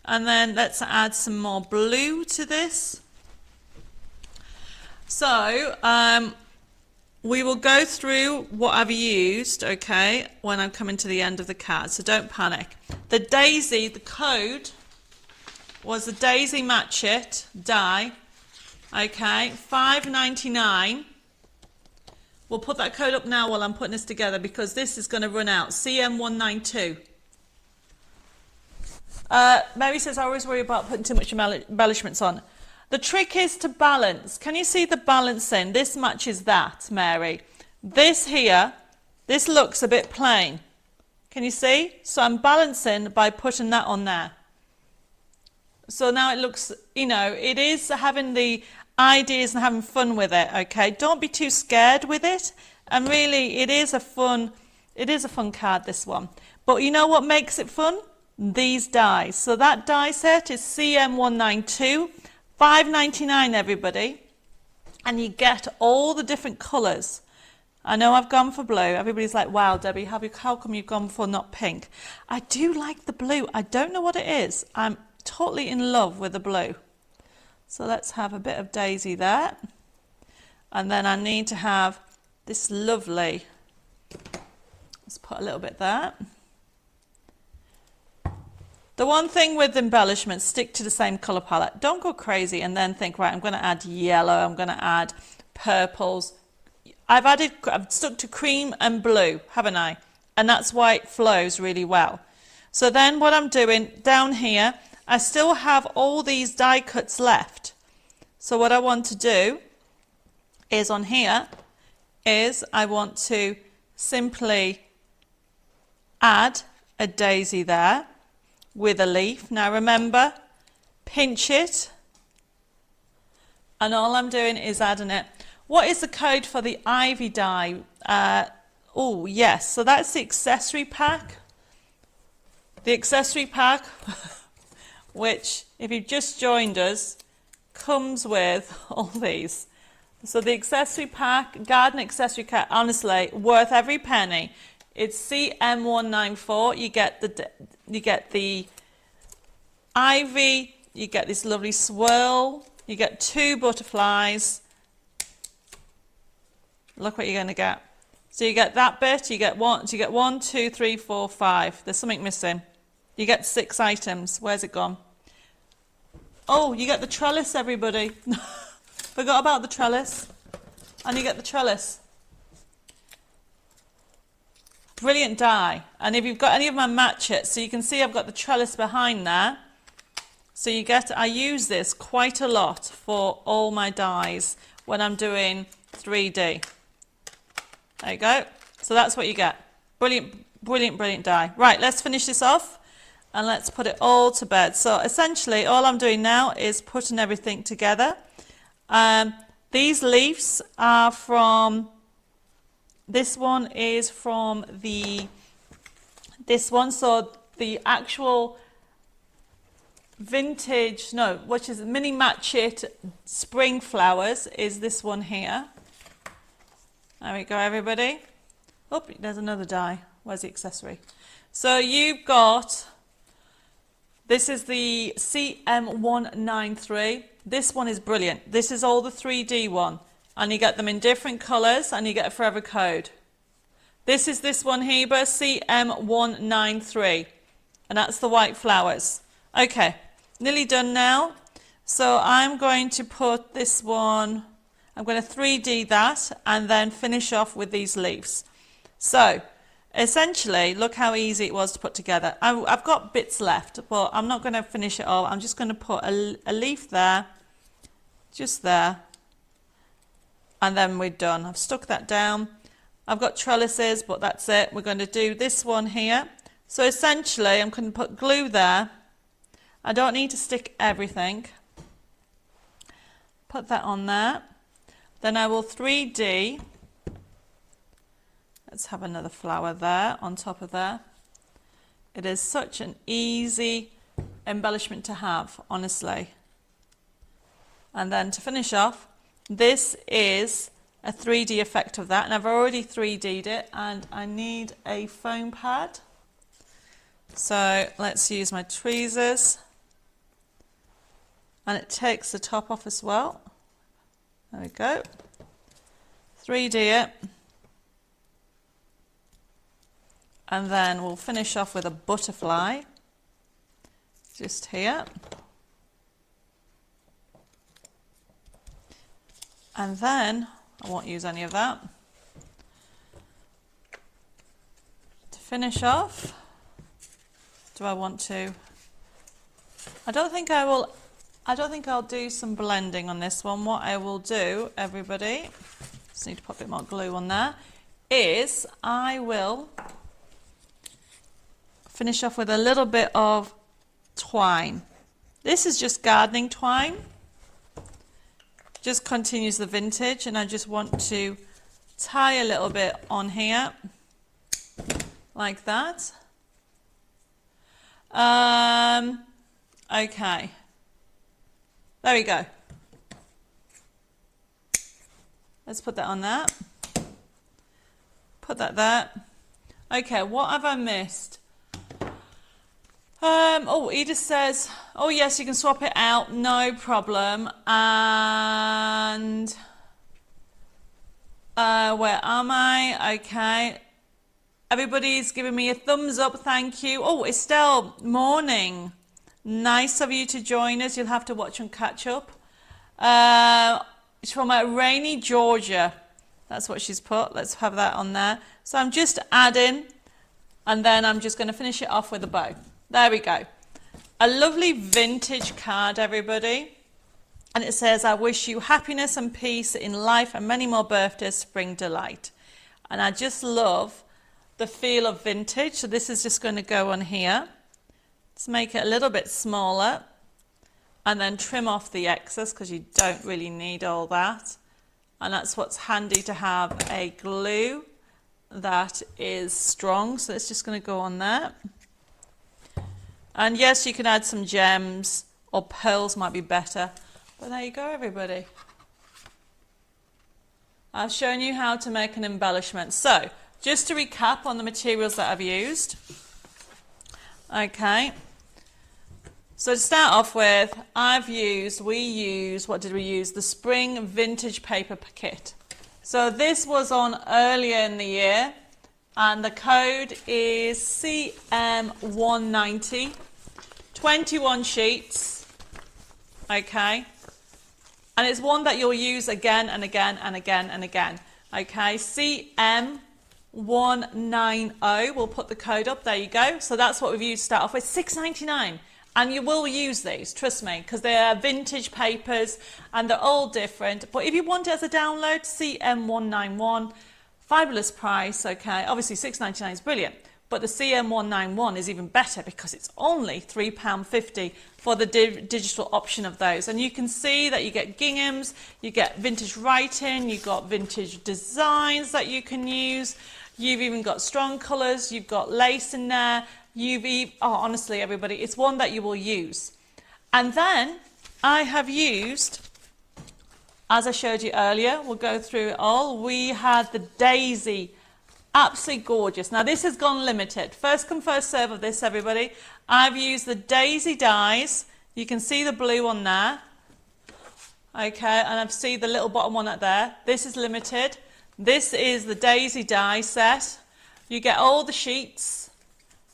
And then let's add some more blue to this. So we will go through what I've used, okay, when I'm coming to the end of the card, so don't panic. The daisy, the code was the Daisy Match It die, okay, $5.99. We'll put that code up now while I'm putting this together because this is going to run out, CM192. Mary says, I always worry about putting too much embellishments on. The trick is to balance. Can you see the balancing? This matches that, Mary. This here, this looks a bit plain. Can you see? So I'm balancing by putting that on there. So now it looks, you know, it is having the ideas and having fun with it, okay? Don't be too scared with it. And really, it is a fun card, this one. But you know what makes it fun? These dies. So that die set is CM192. $5.99, everybody, and you get all the different colours. I know I've gone for blue. Everybody's like, wow, Debbie, how come you've gone for not pink? I do like the blue. I don't know what it is. I'm totally in love with the blue. So let's have a bit of daisy there. And then I need to have this lovely, let's put a little bit there. The one thing with embellishments, stick to the same colour palette. Don't go crazy and then think, right, I'm going to add yellow, I'm going to add purples. I've stuck to cream and blue, haven't I? And that's why it flows really well. So then what I'm doing down here, I still have all these die cuts left. So what I want to do is on here, is I want to simply add a daisy there with a leaf. Now remember, pinch it, and all I'm doing is adding it. What is the code for the ivy die? Oh yes, so that's the accessory pack. The accessory pack, which if you've just joined us, comes with all these. So the accessory pack, garden accessory pack, honestly, worth every penny. It's CM194. You get the ivy, you get this lovely swirl, you get 2 butterflies. Look what you're going to get. So you get that bit, you get 1, 2, 3, 4, 5. There's something missing. You get 6 items. Where's it gone? Oh, you get the trellis, everybody. Forgot about the trellis. And you get the trellis. Brilliant die. And if you've got any of my match it, so you can see I've got the trellis behind there. So you get, I use this quite a lot for all my dies when I'm doing 3D. There you go. So that's what you get. Brilliant, brilliant, brilliant die. Right, let's finish this off and let's put it all to bed. So essentially all I'm doing now is putting everything together. These leaves are from, this one is from this one, so the actual vintage, no, which is mini match it spring flowers is this one here. There we go, everybody. Oh, there's another die. Where's the accessory? So you've got, this is the CM193. This one is brilliant. This is all the 3D one. And you get them in different colours and you get a forever code. This is this one here, CM193. And that's the white flowers. Okay, nearly done now. So I'm going to put this one, I'm going to 3D that and then finish off with these leaves. So essentially, look how easy it was to put together. I've got bits left, but I'm not going to finish it all. I'm just going to put a leaf there, just there, and then we're done. I've stuck that down. I've got trellises, but that's it. We're going to do this one here. So essentially, I'm going to put glue there. I don't need to stick everything. Put that on there. Then I will 3D. Let's have another flower there on top of there. It is such an easy embellishment to have, honestly. And then to finish off, this is a 3D effect of that, and I've already 3D'd it, and I need a foam pad. So let's use my tweezers, and it takes the top off as well. There we go. 3D it. And then we'll finish off with a butterfly, just here. And then, I won't use any of that. To finish off, do I want to? I don't think I'll do some blending on this one. What I will do, everybody, just need to put a bit more glue on there, is I will finish off with a little bit of twine. This is just gardening twine. Just continues the vintage, and I just want to tie a little bit on here, like that. Okay. There we go. Let's put that on there. Put that there. Okay, what have I missed? Oh, Edith says, oh yes, you can swap it out, no problem. And where am I? Okay. Everybody's giving me a thumbs up, thank you. Oh, Estelle, morning. Nice of you to join us. You'll have to watch and catch up. It's from rainy Georgia. That's what she's put. Let's have that on there. So I'm just adding, and then I'm just going to finish it off with a bow. There we go. A lovely vintage card, everybody. And it says, I wish you happiness and peace in life and many more birthdays, spring delight. And I just love the feel of vintage. So this is just going to go on here. Let's make it a little bit smaller. and then trim off the excess because you don't really need all that. And that's what's handy, to have a glue that is strong. So it's just going to go on there. And yes, you can add some gems, or pearls might be better. But there you go, everybody. I've shown you how to make an embellishment. So just to recap on the materials that I've used. Okay. So to start off with, we used, what did we use? The Spring Vintage Paper Kit. So this was on earlier in the year, and the code is CM190, 21 sheets, okay? And it's one that you'll use again and again and again and again, okay? CM190, we'll put the code up, there you go. So that's what we've used to start off with, $6.99. And you will use these, trust me, because they are vintage papers and they're all different. But if you want it as a download, CM191, fabulous price, okay? Obviously $6.99 is brilliant, but the CM191 is even better because it's only £3.50 for the digital option of those. And you can see that you get ginghams, you get vintage writing, you've got vintage designs that you can use. You've even got strong colours, you've got lace in there. Honestly, everybody, it's one that you will use. And then I have used, as I showed you earlier, we'll go through it all. We had the Daisy, absolutely gorgeous. Now this has gone limited. First come, first serve of this, everybody. I've used the Daisy dies. You can see the blue on there. Okay, and I've seen the little bottom one up there. This is limited. This is the Daisy die set. You get all the sheets.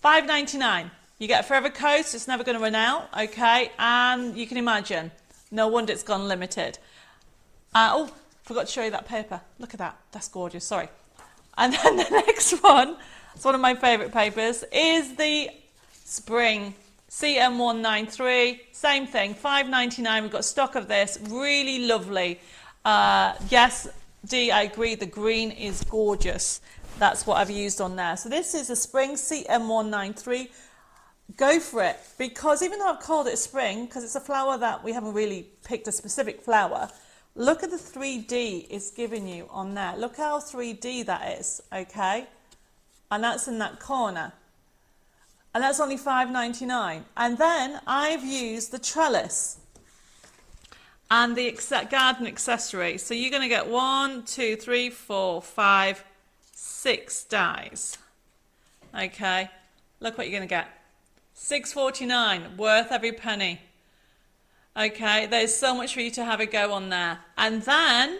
$5.99. You get a forever code, so it's never going to run out, okay? And you can imagine, no wonder it's gone limited. Oh, forgot to show you that paper. Look at that. That's gorgeous. Sorry. And then the next one, it's one of my favourite papers, is the Spring CM193. Same thing, $5.99. We've got stock of this. Really lovely. Yes, Dee, I agree. The green is gorgeous. That's what I've used on there. So this is a Spring CM193. Go for it, because even though I've called it spring, because it's a flower that we haven't really picked a specific flower, look at the 3D it's giving you on there. Look how 3D that is, okay? And that's in that corner. And that's only $5.99. And then I've used the trellis and the garden accessory. So you're going to get 1, 2, 3, 4, 5, 6 dies. Okay, look what you're going to get. $6.49, worth every penny. Okay, there's so much for you to have a go on there. And then,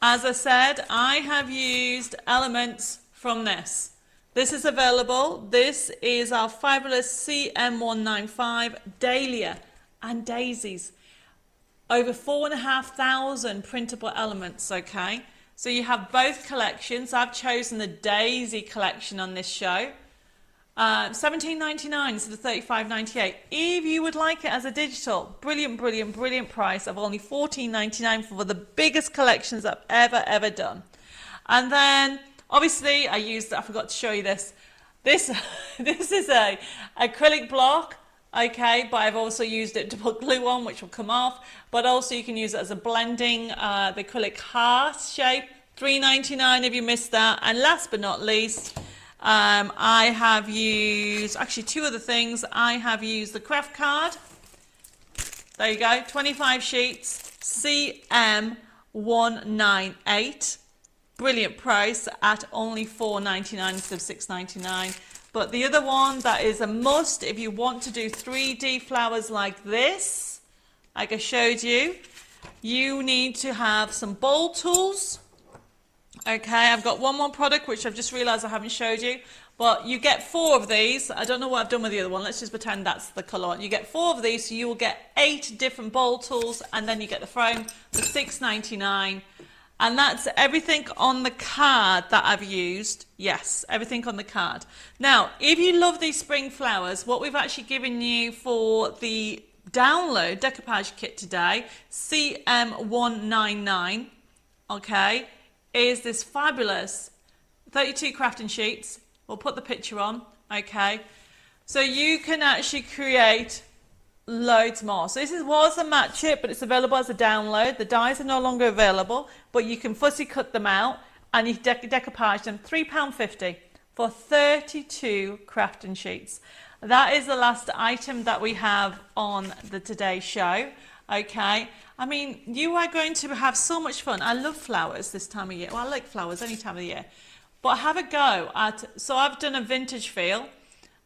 as I said, I have used elements from this. This is available. This is our fabulous CM195 Dahlia and Daisies. Over 4,500 printable elements, okay? So you have both collections. I've chosen the Daisy collection on this show. $17.99 instead of $35.98. If you would like it as a digital, brilliant, brilliant, brilliant price of only $14.99 for the biggest collections I've ever done. And then, obviously, I forgot to show you this. This is a acrylic block. Okay, but I've also used it to put glue on, which will come off. But also you can use it as a blending, the acrylic heart shape. $3.99 if you missed that. And last but not least, I have used, actually two other things. I have used the craft card. There you go, 25 sheets, CM198. Brilliant price at only $4.99 instead of $6.99. But the other one that is a must if you want to do 3D flowers like this, like I showed you, you need to have some bowl tools. Okay, I've got one more product which I've just realised I haven't showed you, but you get 4 of these. I don't know what I've done with the other one. Let's just pretend that's the colour one. You get 4 of these, so you will get 8 different bowl tools, and then you get the frame for $6.99. And that's everything on the card that I've used. Yes, everything on the card. Now, if you love these spring flowers, what we've actually given you for the download decoupage kit today, CM199, okay, is this fabulous 32 crafting sheets. We'll put the picture on, okay. So you can actually create loads more. So this was a match it, but it's available as a download. The dies are no longer available, but you can fussy cut them out and you decoupage them. £3.50 for 32 crafting sheets. That is the last item that we have on the Today Show. Okay, I mean, you are going to have so much fun. I love flowers this time of year. Well, I like flowers any time of the year. But have a go at, so I've done a vintage feel,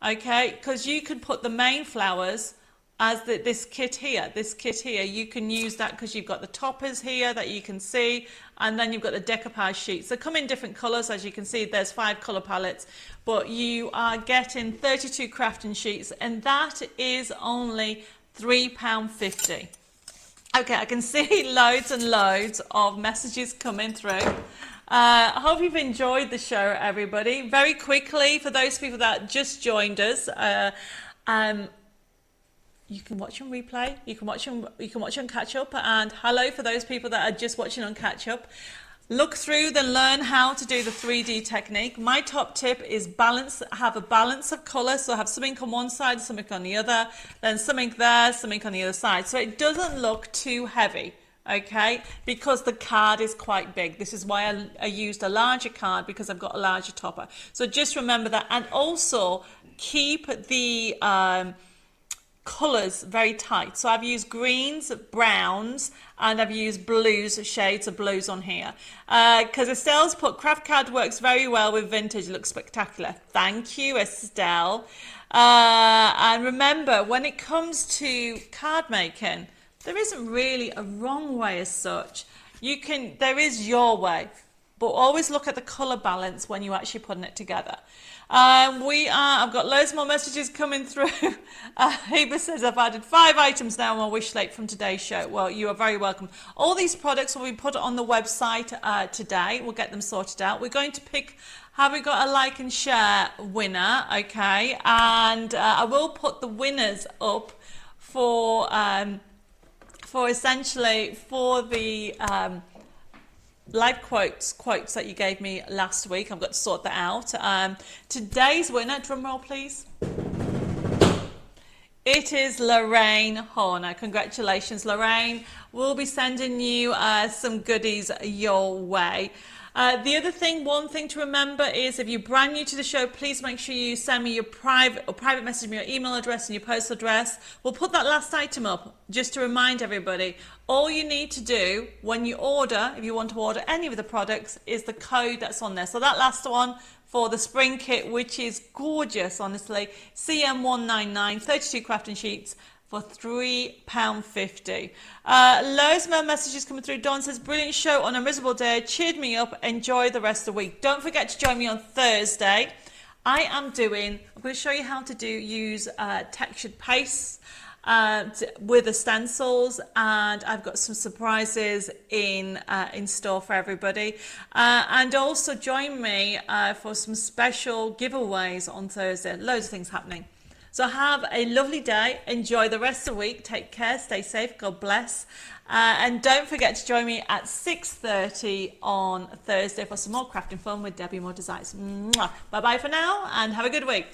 okay, because you could put the main flowers as this kit here. This kit here, you can use that because you've got the toppers here that you can see, and then you've got the decoupage sheets. They come in different colours, as you can see. There's 5 colour palettes, but you are getting 32 crafting sheets, and that is only £3.50. Okay, I can see loads and loads of messages coming through. I hope you've enjoyed the show, everybody. Very quickly, for those people that just joined us, you can watch on replay. You can watch on catch up. And hello for those people that are just watching on catch up. Look through, then learn how to do the 3D technique. My top tip is have a balance of colour. So have something on one side, something on the other, then something there, something on the other side. So it doesn't look too heavy, okay? Because the card is quite big. This is why I used a larger card, because I've got a larger topper. So just remember that. And also keep the colours very tight. So I've used greens, browns, and I've used blues, shades of blues on here. Because Estelle's put, craft card works very well with vintage, it looks spectacular. Thank you, Estelle. And remember, when it comes to card making, there isn't really a wrong way as such. There is your way, but always look at the colour balance when you're actually putting it together. I've got loads more messages coming through. Heba says, I've added 5 items now on my wish list from today's show. Well, you are very welcome. All these products will be put on the website today. We'll get them sorted out. We're going to pick, have we got a like and share winner? Okay. And I will put the winners up for essentially for the live quotes that you gave me last week. I've got to sort that out. Today's winner, drum roll please. It is Lorraine Horner. Congratulations, Lorraine. We'll be sending you some goodies your way. The other thing, one thing to remember is if you're brand new to the show, please make sure you send me your private message, me your email address and your postal address. We'll put that last item up just to remind everybody. All you need to do when you order, if you want to order any of the products, is the code that's on there. So that last one for the spring kit, which is gorgeous, honestly, CM199, 32 crafting sheets, for £3.50. Loads more messages coming through. Dawn says, brilliant show on a miserable day. Cheered me up. Enjoy the rest of the week. Don't forget to join me on Thursday. I'm going to show you how to use textured pastes with the stencils, and I've got some surprises in store for everybody. And also join me for some special giveaways on Thursday. Loads of things happening. So have a lovely day. Enjoy the rest of the week. Take care. Stay safe. God bless. And don't forget to join me at 6:30 on Thursday for some more crafting fun with Debbie More Designs. Bye-bye for now and have a good week.